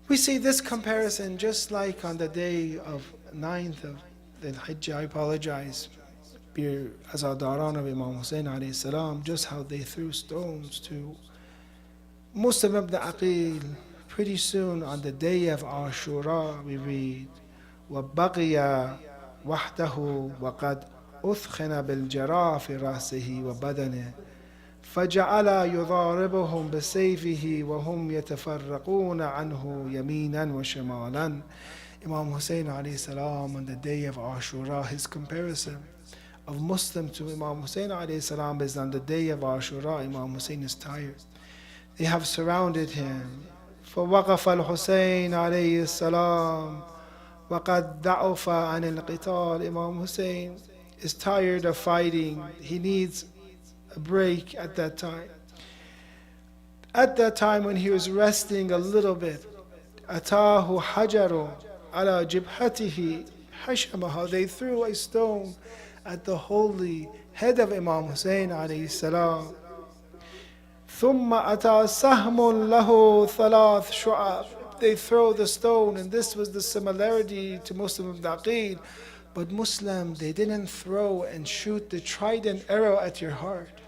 We see this comparison just like on the day of 9th of the Hajj. I apologize. Azadaran of Imam Hussein alayhi salam, just how they threw stones to Muslim ibn Aqil. Pretty soon on the day of Ashura we read, وَبَقِيَ وَحْدَهُ وَقَدْ أُثْخِنَ بِالْجَرَى فِي رَأْسِهِ وَبَدَنِهِ فَجَعَلَ يُضَارِبُهُمْ بِسَيْفِهِ وَهُمْ يَتَفَرَّقُونَ عَنْهُ يَمِينًا وَشِمَالًا. Imam Hussein alayhi salam on the day of Ashura, his comparison of Muslim to Imam Hussein alayhi salam is on the day of Ashura. Imam Hussein is tired. They have surrounded him. فَوَقَفَ الْحُسَيْنَ عَلَيْهِ السَّلَامُ وَقَدْ دَعُفَ عَنِ الْقِتَالِ. Imam Hussein is tired of fighting. He needs a break at that time. At that time when he was resting a little bit, أَتَاهُ حَجَرٌ عَلَى جِبْهَتِهِ حَشَمَهَا. They threw a stone at the holy head of Imam Hussein alayhi salam. ثُمَّ أَتَى سَهْمٌ لَهُ ثَلَاث شُعَبٍ. They throw the stone, and this was the similarity to Muslim ibn Aqil. But Muslim, they didn't throw and shoot the trident arrow at your heart.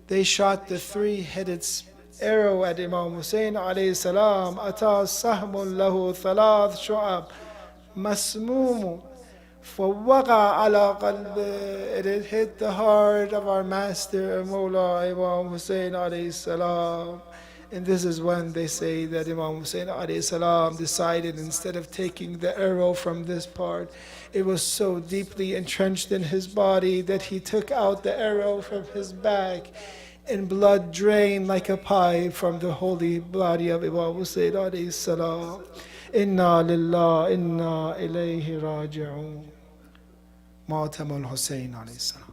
They shot the three-headed arrow at Imam Hussein alayhi salam. أَتَى سَهْمٌ لَهُ ثَلَاث شُعَبٍ مَسْمُومٌ فَوَقَعَ عَلَى قَلْبِهِ. It hit the heart of our master, Mawla Imam Hussein alayhi salam. And this is when they say that Imam Hussein alayhi salam decided, instead of taking the arrow from this part, it was so deeply entrenched in his body that he took out the arrow from his back, and blood drained like a pipe from the holy body of Imam Hussein alayhi salam. Inna lillah, inna ilayhi raji'un. Ma'atam al-Hussein alayhi salam.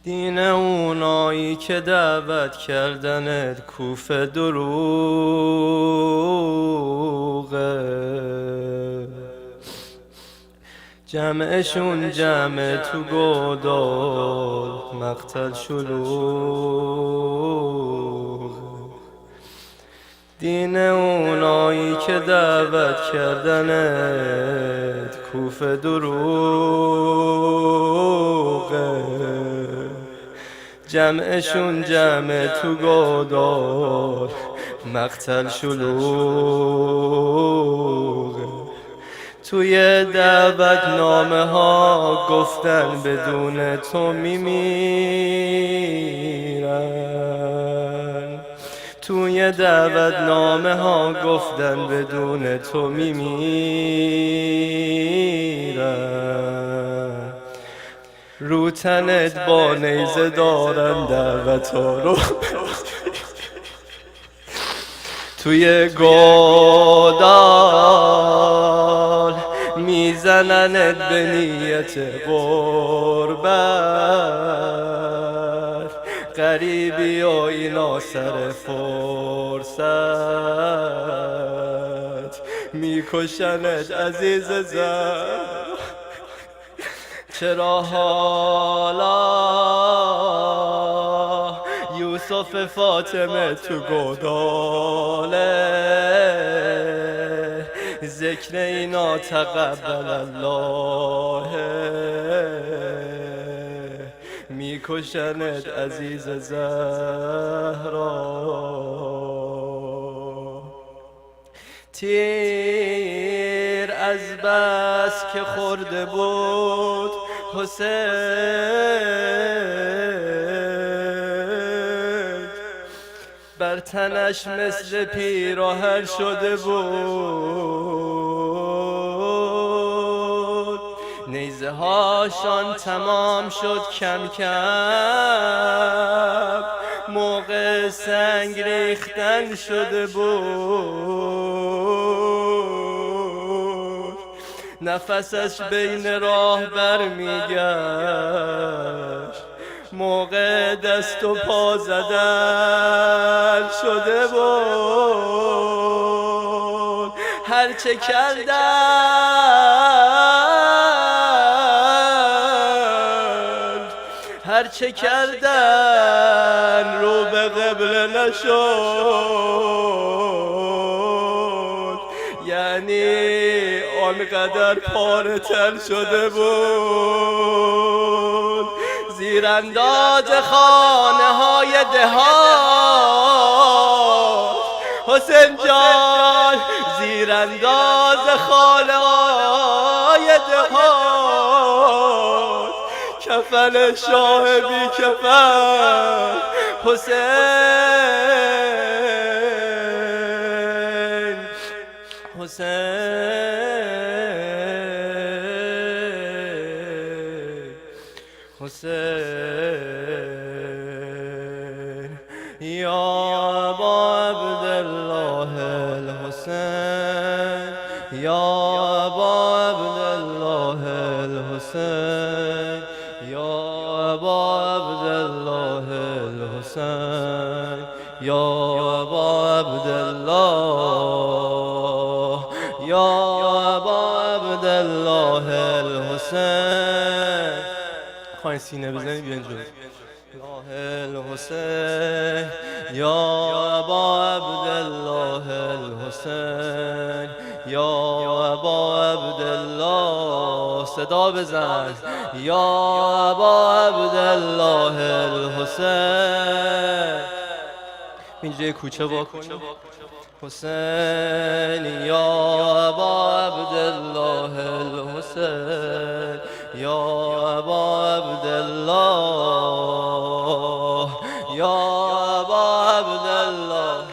دین اونایی که دعوت کردنت کوفه دروغه، جمعشون جمع تو گودال مقتل شلوغ. دین اونایی که دعوت کردنت کوفه دروغه، جمعشون جمع تو گودال مقتل شلوغ. توی دعوت نامه ها گفتن بدون تو میمیرن. توی دعوت نامه ها گفتن بدون تو میمیرن. رو تنت با نیزه دارن دعوت ها رو توی گودال میزننت به نیت غربت. غریبی و اینا سر فرصت میکشنت عزیز زن. چرا حالا یوسف فاطمه تو گوداله؟ ذکر اینا تقبل الله میکشنت عزیز زهرا. تیر از بس که خورده بود حسین، بر تنش مثل پیراهن شده بود. نیزه هاشان تمام شد کم کم، موقع سنگ ریختن شده بود. نفسش بین راه برمیگشت، موقع دست و پا زدن شده بود. هرچه کردن رو به قبله نشد، یعنی آنقدر پاره تر شده بود. زیرانداز خانه های دهات حسین جان، زیرانداز خانه های دهات، کفن شاه بی کفن حسین. حسین یا ابا عبدالله الحسین، یا ابا عبدالله الحسین، یا ابا عبدالله الحسین، یا ابا عبدالله، یا ابا عبدالله الحسین. خواهی سینه بزنی بیان جلو. الحسین یا ابا عبدالله الحسین، یا ابا عبدالله. صدا بزن. یا ابا عبدالله الحسین. اینجا کوچه واکن. حسین یا ابا عبدالله الحسین، یا ابا عبدالله، یا ابا عبدالله.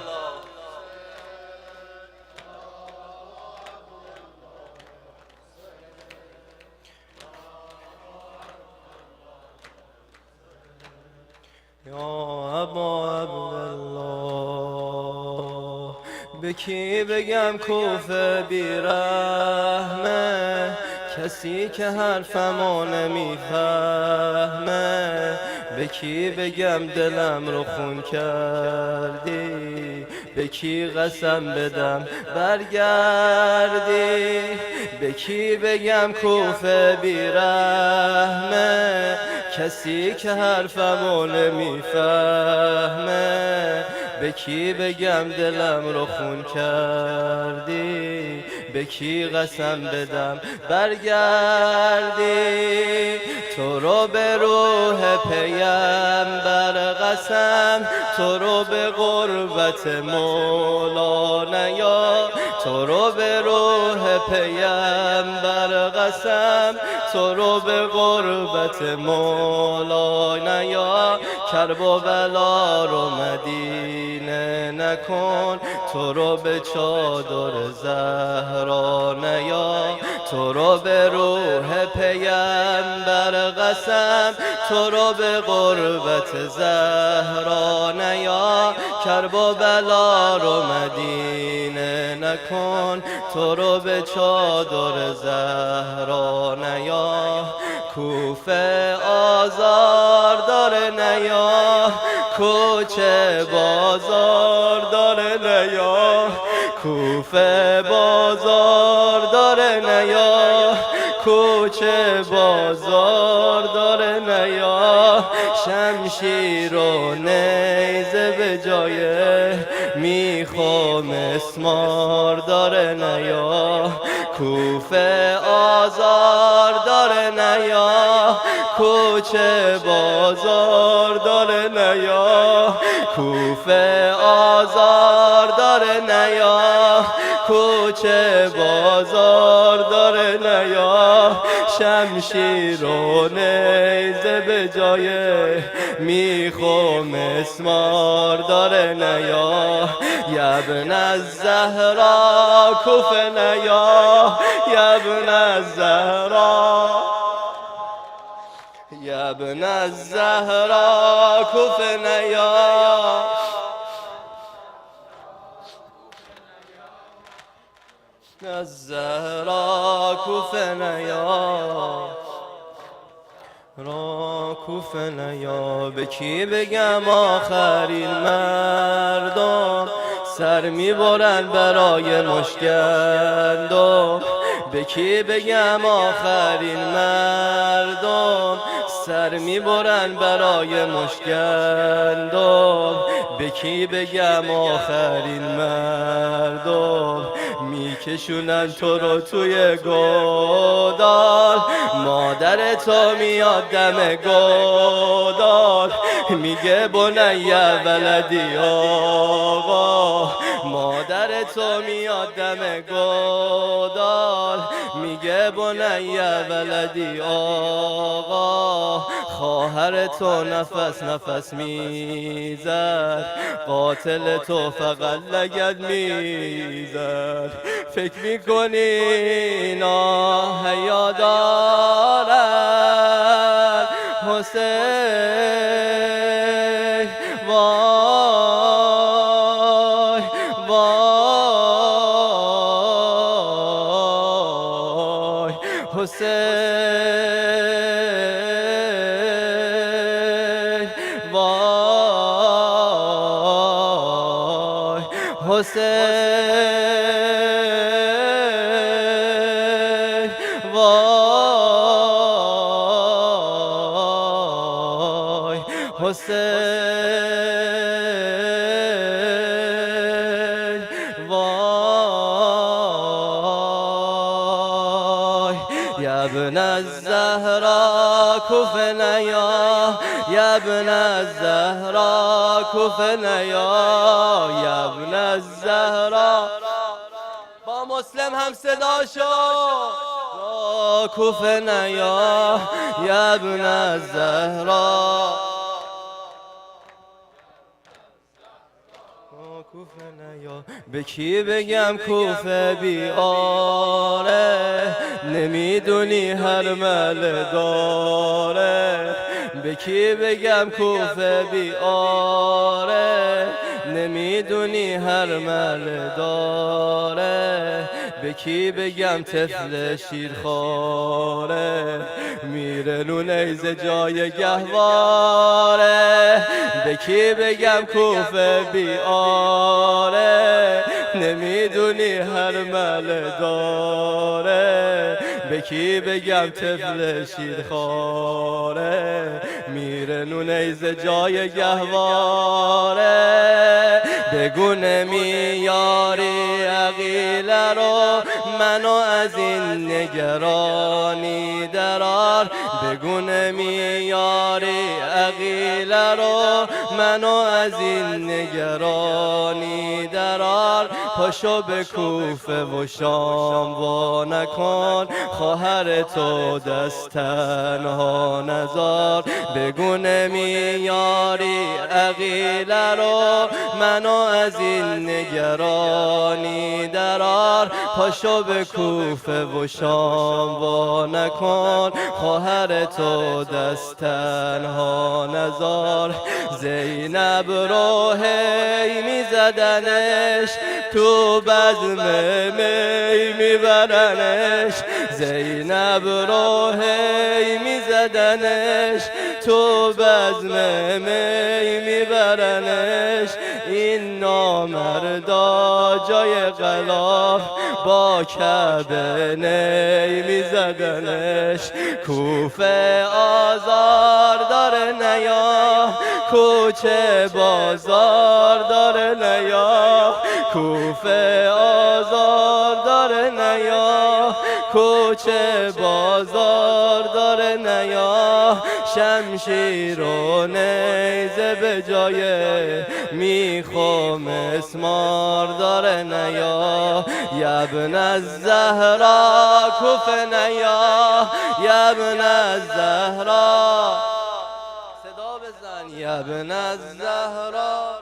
یا ابا عبدالله. به کی بگم کوفه بیرحمه، کسی که حرفمو نمیفهمه. به کی بگم دلم رو خون کردی، به کی قسم بدم برگردی. به کی بگم کوفه بیرحمه، کسی که حرفمو نمیفهمه. به کی بگم دلم رو خون کردی، به کی قسم بدم برگردی. تو رو به روح پیامبر قسم تو رو به قربت مولا نیا، تو رو به روح پیمبر قسم تو رو به قربت مولا نیا، کرب و بلا رو مدینه نکن، تو رو به چادر زهرا نیا، تو رو به روح پیمبر قسم تو رو به قربت زهرا نیا، کرب و بلا رو مدینه نکن، تو رو به چادر زهرا نیا، کوفه آزار داره نیا، کوچه بازار داره نیا، کوفه بازار داره نیا، کوچه بازار داره نیا، شمشیر و نیزه به جای میخو مسمار داره نیا، کوفه آزار داره نیا، کوچه بازار داره نیا، کوفه آزار داره نیا، کوچه بازار داره نیا، شمشیر و نیزه به جای میخ و مسمار داره نیا، ابن الزهرا کوفه نیا، ابن الزهرا، ابن الزهرا کوفه نیا، الزهرا کوفه نیا، را کوفه نیا. به کی بگم آخرین مردم سر میبرن برای مشکندم، به کی بگم آخرین مردم سر میبرن برای مشکندم، به کی بگم آخرین مردم میکشونن تو رو توی گودال، مادر تو میاد دم گودال میگه بنیه ولدی آقا، مادر تو میاد دم گودال میگه بنیه ولدی آقا، خواهر تو نفس نفس میزد، قاتل تو فقط لگد میزد، فکر میکنی اینا حیا دارن حسین، وای وای حسین، وای حسین، وای حسین، وای ابن الزهرا کوفه نیا، ابن الزهرا کوفه نیا، ابن الزهرا با مسلم هم صدا شو، کوفه نیا، ابن الزهرا کوفه نیا. به کی بگم کوفه بیاره نمیدونی هر مل داره، به کی بگم کوفه بیاره نمیدونی هر مل داره، به کی بگم طفل شیرخواره میره رو نیزه جای گهواره، به کی بگم کوفه بیاره نمیدونی هر مل داره، به کی بگم طفل شیرخواره میره رو نیزه جای گهواره، بگو نمیاری عقیله رو منو از این نگرانی درار، بگو نمیاری عقیل رو، منو از این نگرانی درار. پاشو به کوفه و شام وا نکن، خواهر تو دست تنها نزار. بگو نمیاری عقیل رو، منو از این نگرانی درار. پاشو به کوفه و شام وا نکن، خواهر تو دست تنها نزار. زینب رو هی میزدنش، تو بزم می میبرنش. زینب رو هی میزدنش، تو بزم می میبرنش. این نامردا جای غلاف با کعبه نی میزدنش. کوفه آزار داره نیا، کوچه بازار داره نیا. کوفه آزار داره نیا، کوچه بازار داره نیا. شمشیر و نیزه به جای میخوام اسمار داره نیا. یبن الزهرا کوفه نیا، یبن الزهرا صدا بزن. یبن الزهرا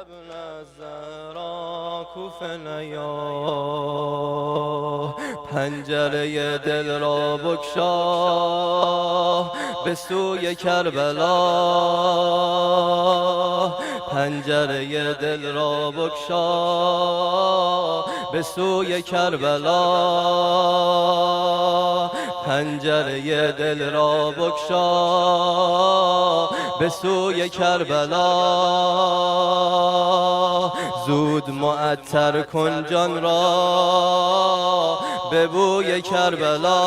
ابن الزهرا کوفه نیا. پنجره دل را بگشا به سوی کربلا. پنجره دل را بگشا به سوی کربلا. پنجره دل را بگشا به سوی کربلا. زود معطر کن جان را به بوی کربلا.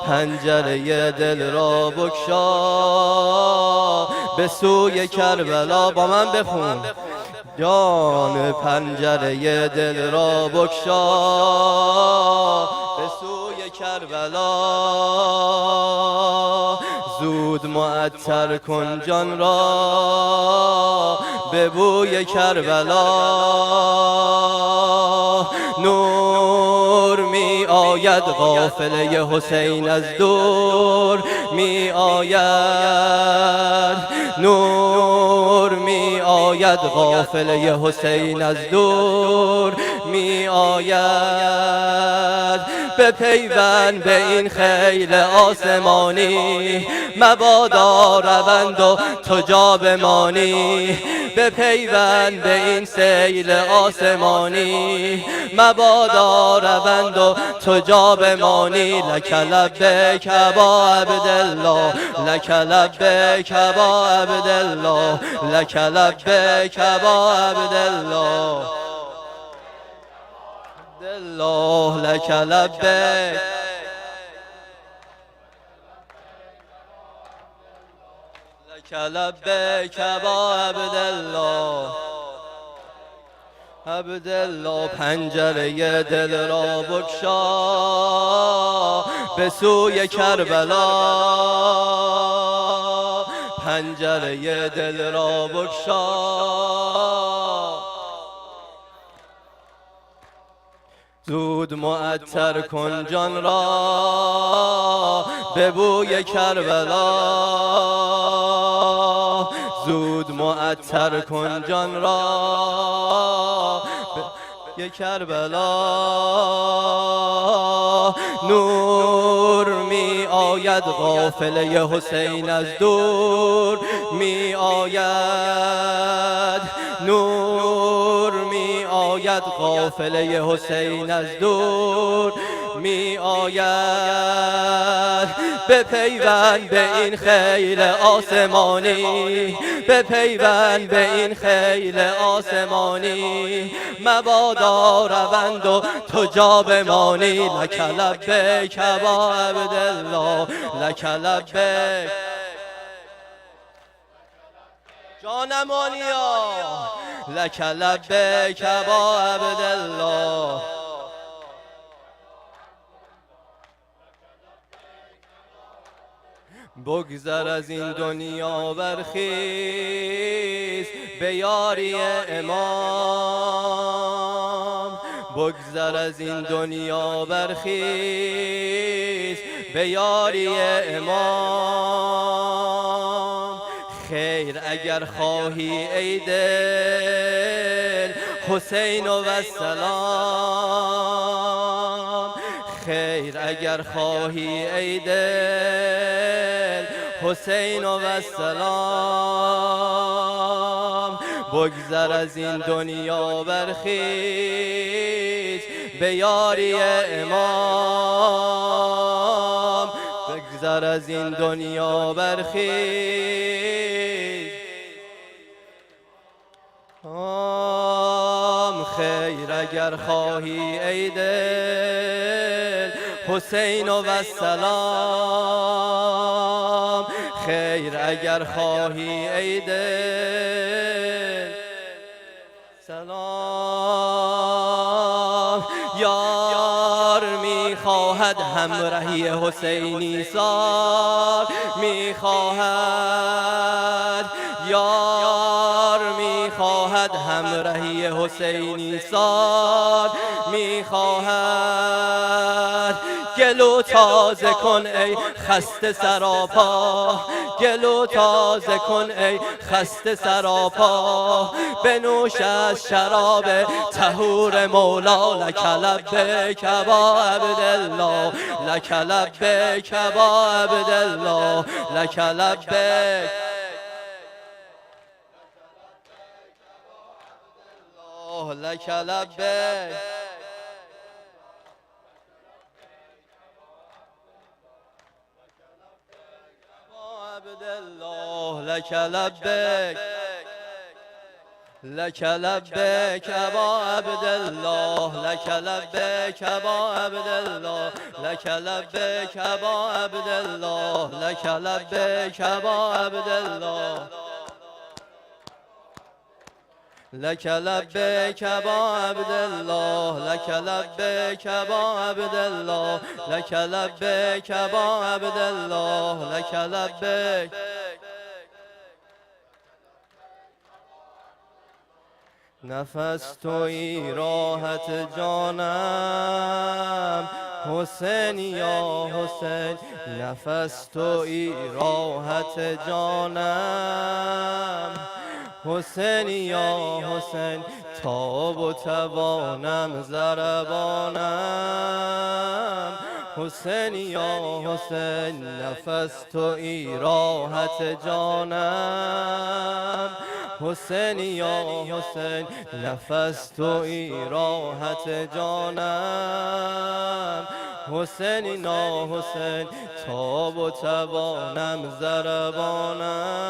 پنجره دل را بگشا به سوی کربلا. با من بخون. جان پنجره دل را بگشا به سوی کربلا. زود معطر کن جان را به بوی کربلا. نور می آید قافله حسین از دور می آید. نور می آید قافله حسین از دور می آید. بپیوند به این خیل آسمانی، مبادا روند و تو جا بمانی. بپیوند به این سیل آسمانی، مبادا روند و تو جا بمانی. لک لبیک ابا عبدالله، لک لبیک ابا عبدالله، لک لبیک ابا عبدالله. الله لك لبیک. لك لبیک ابا عبدالله. عبدالله پنجره دل را بگشا به سوی کربلا. پنجره دل را بگشا. زود معطر کن جان را به بوی کربلا. زود معطر کن جان را به کربلا. نور می آید قافله حسین از دور می آید. نور می آید قافله حسین از دور می آید. بپیوند به این خیل آسمانی، بپیوند به این خیل آسمانی. مبادا روند و تو جا بمانی. لک لبیک ابا عبدالله، لک لبیک. جانمانیا لک لبیک ابا عبدالله. بگذر از این دنیا برخیز به یاری امام. بگذر از این دنیا برخیز به یاری امام. خیر اگر خواهی ای دل حسین و السلام. خیر اگر خواهی ای دل حسین و السلام. بگذر از این دنیا برخیز به یاری امام. بگذر از این دنیا برخیز. خیر اگر خواهی ای دل حسین و السلام. خیر اگر خواهی ای دل سلام. یار میخواهد همراهی حسینی سار میخواهد. یار میخواهد همراهی حسینی سار میخواهد. گلو تازه کن ای خسته سراپا. گلو تازه کن ای خسته سراپا. بنوش از شراب طهور مولا. لک لبیک ابا عبدالله. لک لبیک ابا عبدالله. لک لبیک. لک لبیک. عبدالله لك لبيك. لك لبيك ابا عبدالله. لك لبيك ابا عبدالله. لك لبيك ابا عبدالله. لك لبيك ابا عبدالله. لك لبيك ابا عبدالله. لك لبيك ابا عبدالله. لك لبيك ابا عبدالله. لك لبيك. نفس تویی راحت جانم حسین یا حسین. نفس تویی راحت جانم حسین یا حسین. تاب و توانم ضربانم حسین یا حسین. نفس تویی راحت جانم حسین یا حسین. نفس تویی راحت جانم حسین یا حسین. تاب و توانم ضربانم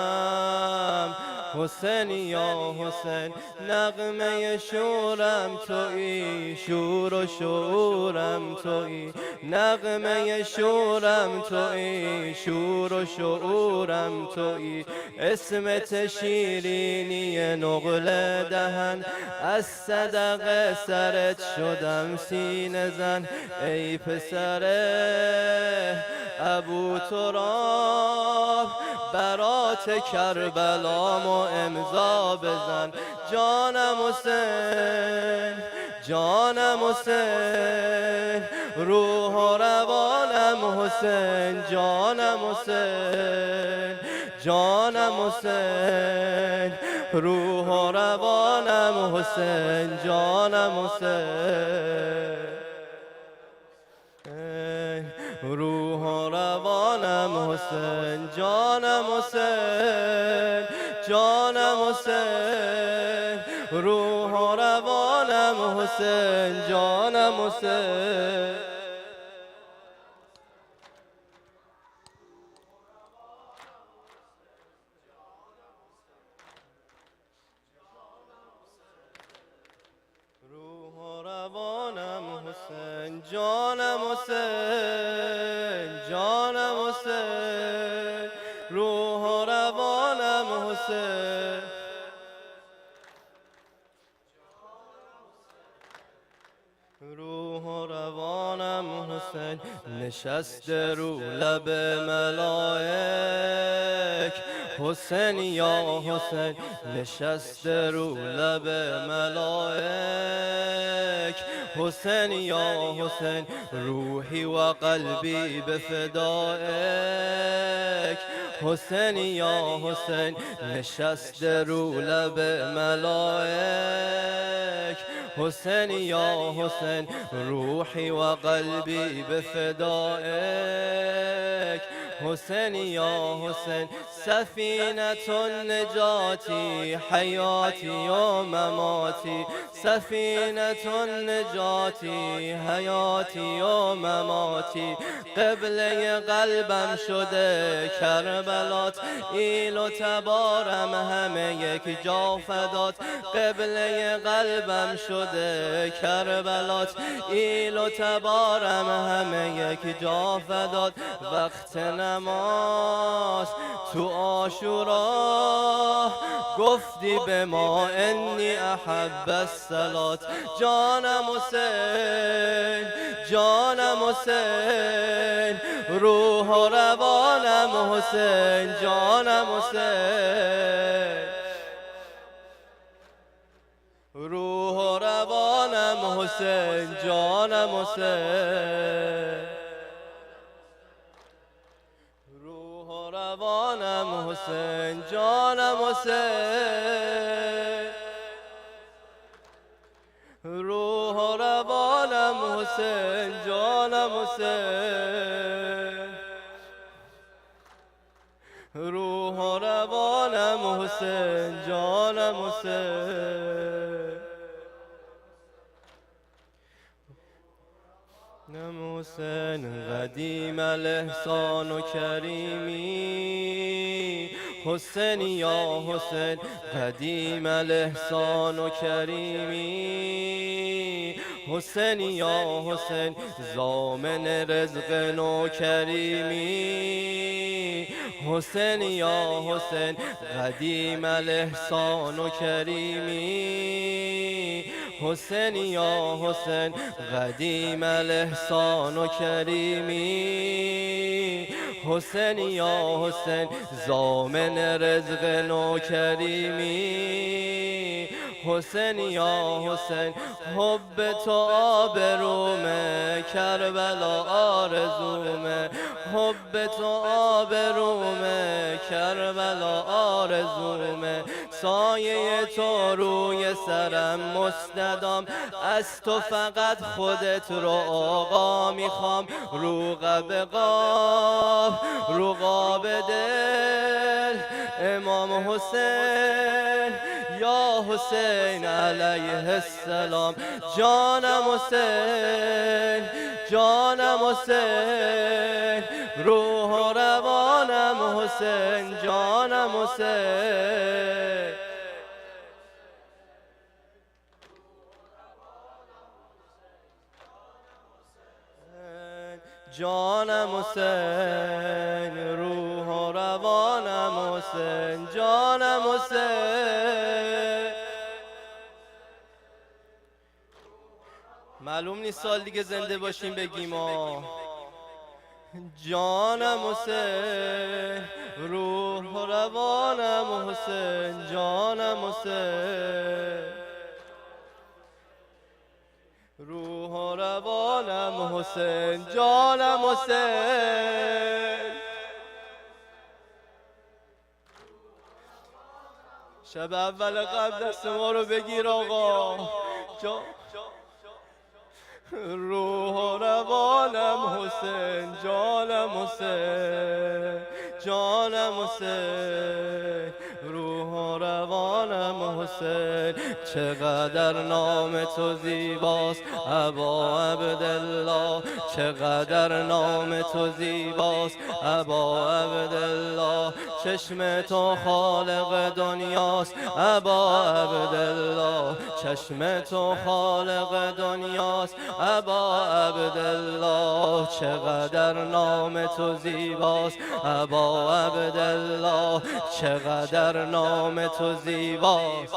حسین یا حسین. نغمه شورم تویی شور و شعورم تویی. نغمه شورم تویی شور و شعورم تویی. اسمت شیرینی نقل دهن. از صدق سرت شدم سینه زن. ای پسر ابو تراب برات کربلامو امضا بزن. جانم حسین جانم حسین. روح و روانم حسین جانم حسین. جانم حسین. روح و روانم حسین جانم حسین. روح و روانم حسین جانم حسین. جانم حسین. روح و روانم حسین جانم حسین. روح و روانم حسین جانم حسین. جانم حسین. روح و روانم حسین. روح و روانم حسین نشسته رو لب ملائک. حسین یا حسین نشسته رو لب ملائک. حسین یا حسین روحی و قلبی به فدائک. حسین یا حسین نشسته رو لب ملائک. حسین یا حسین روحی و قلبی به فدائک. حسین یا حسین سفینة النجاتی حیاتی و مماتی. سفینة النجاتی حیاتی و مماتی. قبله قلبم شده کربلات. ایل و تبارم همه یک جا فدات. قبله قلبم شده کربلات. ایل و تبارم همه یک جا فدات. وقت نماز تو عاشورا گفتی به ما انی احب الصلات. جانم حسین جانم حسین روح و روانم حسین جانم حسین. روح و روانم حسین جانم حسین. روح و روانم حسین جانم حسین. روح و روانم حسین جانم حسین. روح و روانم حسین جانم حسین. نم حسین قدیم الاحسان و کریمی. حسین یا حسین قدیم الاحسان و کریمی. حسین یا حسین ضامن رزق نو کریمی. حسین یا حسین قدیم الاحسان و کریمی. حسین یا حسین قدیم الاحسان و کریمی. حسین یا حسین ضامن رزق نو کریمی. حسین یا حسین حب تو آبرومه کربلا آرزومه. حب تو آبرومه کربلا آرزومه. سایه تو روی سرم مستدام. از تو فقط خودت رو آقا میخوام. رو قب قاب رو قاب دل امام حسین یا حسین علیه السلام. جانم حسین جانم حسین. روح و روانم حسین جانم حسین. جانم حسین روح و روانم حسین جانم حسین. معلوم نیست سال دیگه زنده باشیم بگیم جانم حسین روح و روانم حسین جانم حسین. روح و روانم حسین جانم حسین. شب اول قبل دست ما رو بگیر آقا. روح و روانم حسین جانم حسین جانم حسین. روح و روانم حسین. چقدر نام تو زیباست ابا عبدالله. چقدر نام تو زیباست ابا عبدالله. چشم تو خالق دنیاست ابا عبدالله. چشم تو خالق دنیاست ابا عبدالله. چقدر نام تو زیباست ابا عبدالله. چقدر نام تو زیباست.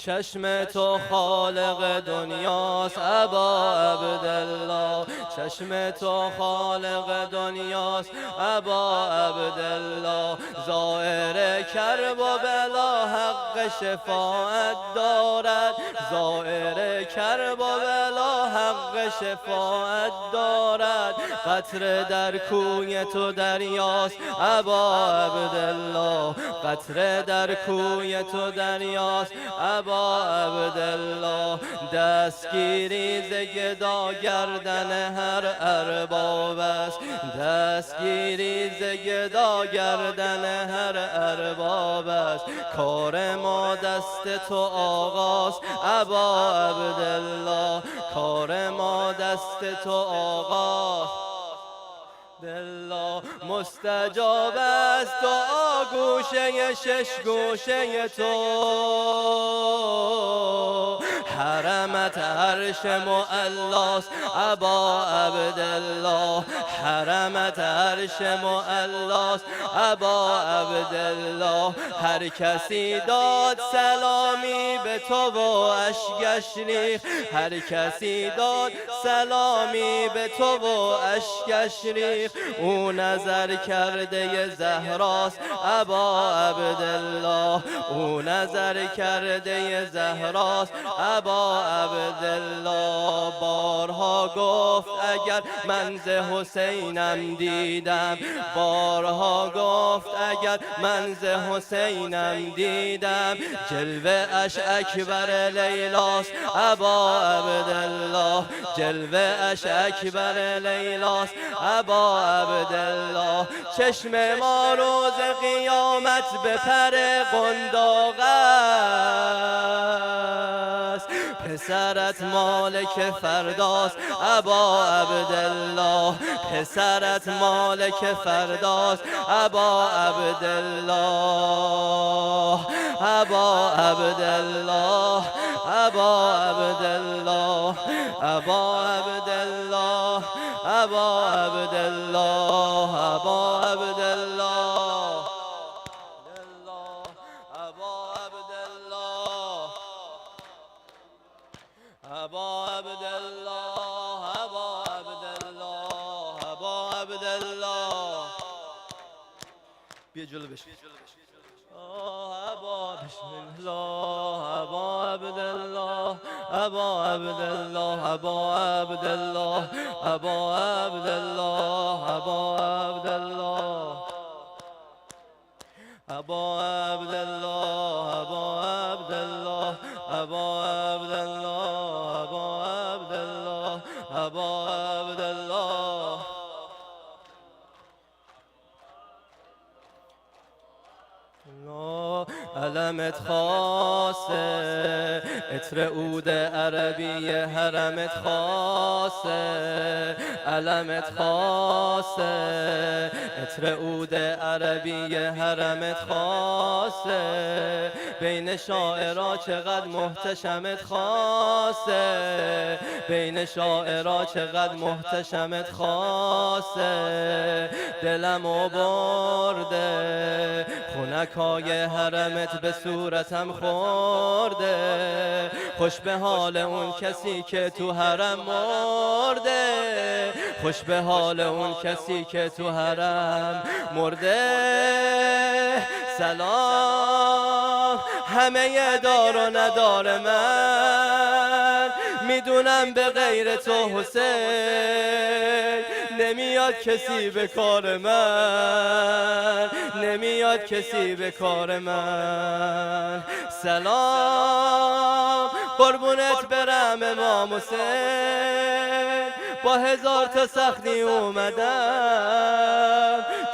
چشم تو خالق دنیاست ابا عبدالله، چشم تو خالق دنیاست ابا عبدالله، زائر کرب و بلا حق شفاعت دارد، زائر کرب و بلا حق شفاعت دارد، قطره در کوی تو دریاست ابا عبدالله، قطره در کوی تو دریاست ابا عبدالله، دستگیری ز گدا گردن هر ارباب است، دستگیری ز گدا گردن هر ارباب است، کار ما دست تو آغاست ابا عبدالله، کار ما دست تو آغاست بالله، مستجاب است دعا گوشه شش گوشه تو، حرمت عرش معلاست ابا عبدالله، حرمت عرش معلاست ابا عبدالله، هر کسی داد سلامی به تو و اشکش ریخت، هر کسی داد سلامی به تو و اشکش ریخت، او نظر کرده زهراست ابا عبدالله، او نظر کرده زهراست ابا عبدالله، بارها گفت اگر من ز حسینم دیدم، بارها گفت اگر من ز حسینم دیدم، جلوه اش اکبر لیلاست ابا عبدالله، جلوه اش اکبر لیلاست ابا عبدالله، چشم ما روز قیامت به پر قنداق است، پسرت مالک فرداست ابا عبدالله، پسرت مالک فرداست ابا عبدالله، ابا عبدالله، ابا عبدالله، ابا عبدالله، ابا عبدالله، ابا عبدالله، ابا عبدالله، ابا عبدالله، ابا عبدالله، ابا عبدالله، بیا جلو بش ابا بسم الله، ابا عبدالله، ابا عبدالله، ابا عبدالله، ابا عبدالله، ابا عبدالله، ابا عبدالله، ابا عبدالله، ابا عبدالله، ابا عبدالله، ابا عبدالله، علمت خاصه عطر عود عربی حرمت خاصه، علمت خاصه عطر عود عربی حرمت خاصه، بین شاعرها چقدر محتشمت خاصه، بین شاعرها چقدر محتشمت خاصه، دلمو برده خونکای حرمت به صورتم خورده، خوش به حال اون کسی که تو حرم مرده، خوش به حال اون کسی که تو حرم مرده، سلام همه دار و ندار من، میدونم به غیر تو حسین نمیاد کسی به کار من، نمیاد کسی به کار من، سلام قربونت برم امام حسین، با هزار تا سختی اومدم،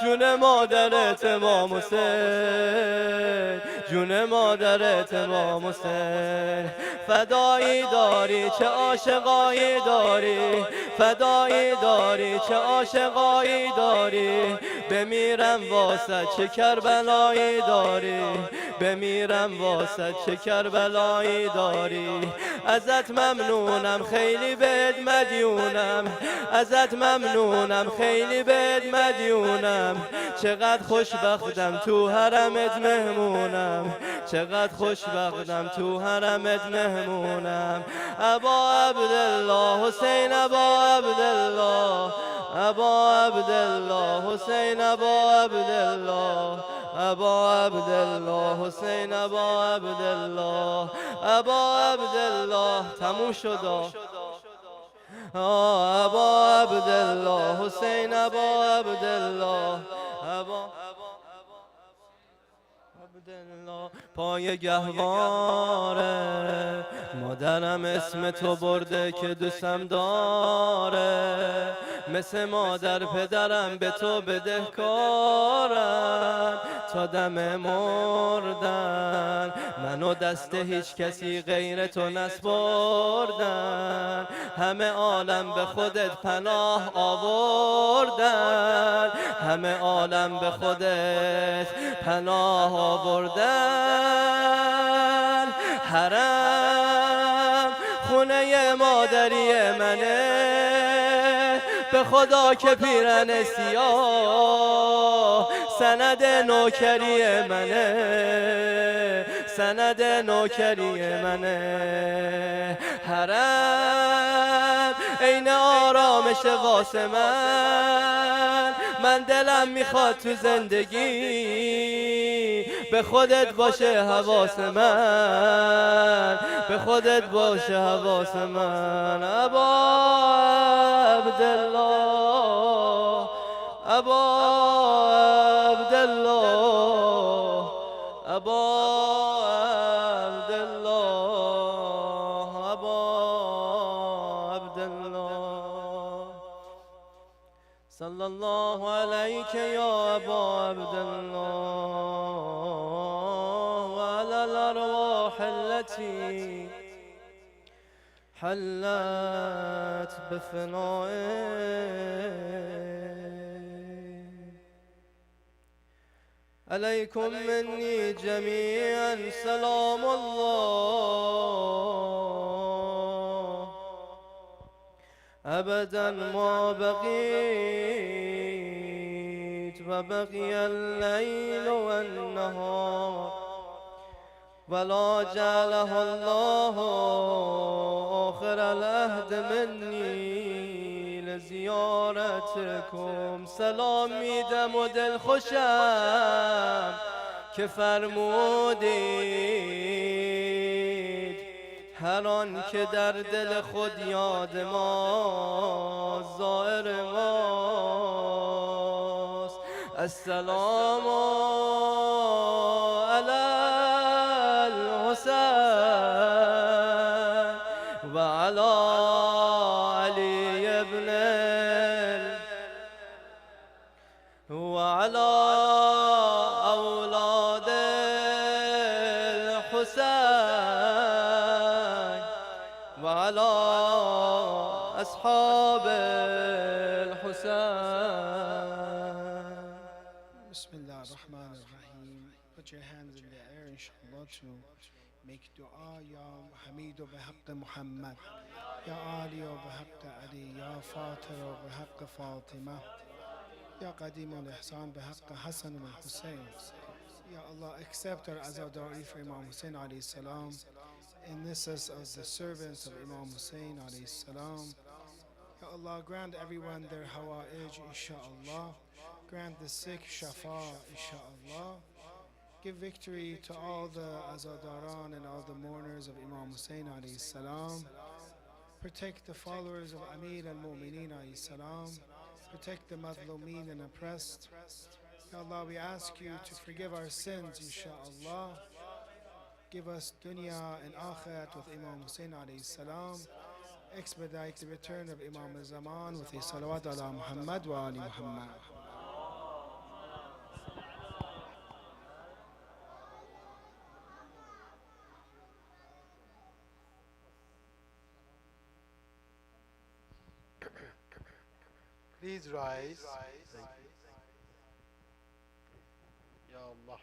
جون مادرت امام حسین، جون مادرت امام حسین، فدایی داری چه عاشقایی داری، فدایی داری چه عاشقایی داری، بمیرم واسه چه کربلایی داری، بمیرم واسه چه کربلایی داری، ازت ممنونم خیلی بهت مدیونم، ازت ممنونم خیلی بهت مدیونم، چقدر خوشبختم تو حرمت مهمونم، چقدر خوشبختم تو حرمت مهمونم. ابا عبدالله حسین، ابا عبدالله، ابا عبدالله حسین، ابا عبدالله، ابا عبدالله حسین، ابا عبدالله، ابا عبدالله. تموم شد. ابا عبدالله حسین، ابا عبدالله، ابا عبدالله. پای گهواره مادرم اسم تو برده که دوستم داره، مثل مادر پدرم به تو بدهکارم. تا دم مردن منو دست هیچ کسی غیر تو نسپردن، همه عالم به خودت پناه آوردن، همه عالم به خودت پناه آوردن. حرم خونه مادری منه، به خدا که پیرن سیاه سند نوکری منه، سند نوکری منه. حرم عین آرامش واسه من دلم میخواد تو زندگی به خودت باشه حواس من، به خودت باشه حواس من. ابا عبدالله، ابا عبدالله، ابا عبدالله، ابا عبدالله. صلی الله علیک یا ابا عبدالله و علی الارواح التي حلت بفنائه. علیکم منی جمیعا سلام الله، ابدا ما بقیت و بقی اللیل و النهار، ولا جعله الله آخر العهد منی لزیارتکم. سلام میدم و دل خوشم که فرمودید هر آن که در دل خود یاد ما زائر ماست. السلام علی الحسین و علی علی ابن و علی اولاد الحسین و علی اصحاب الحسین. Bismillah ar-Rahman ar-Rahim. Put your hands in the air, inshallah, to make dua. Ya Hamid bihaqq Muhammad, Ya Ali bihaqq Ali, Ya Fatir bihaqq Fatima, Ya Qadim al-Ihsan bihaqq Hassan al-Hussein. Ya Allah, accept our azadari for Imam Hussein alayhi salam, enlist us as the servants of Imam Hussein alayhi salam. Ya Allah, grant everyone their hawa'ij, inshallah. Grant the sick shafa, inshallah. Give victory to all the azadaran and all the mourners of Imam Hussein alayhi salam. Protect the followers of Amir al-Mu'mineen alayhi salam. Protect the madhlumeen and oppressed. Ya Allah, we ask you to forgive our sins, inshallah. Give us dunya and akhirat with Imam Hussein alayhi salam. Expedite the return of Imam al-Zaman with a salawat ala Muhammad wa ali Muhammad. Please rise. Ya Allah.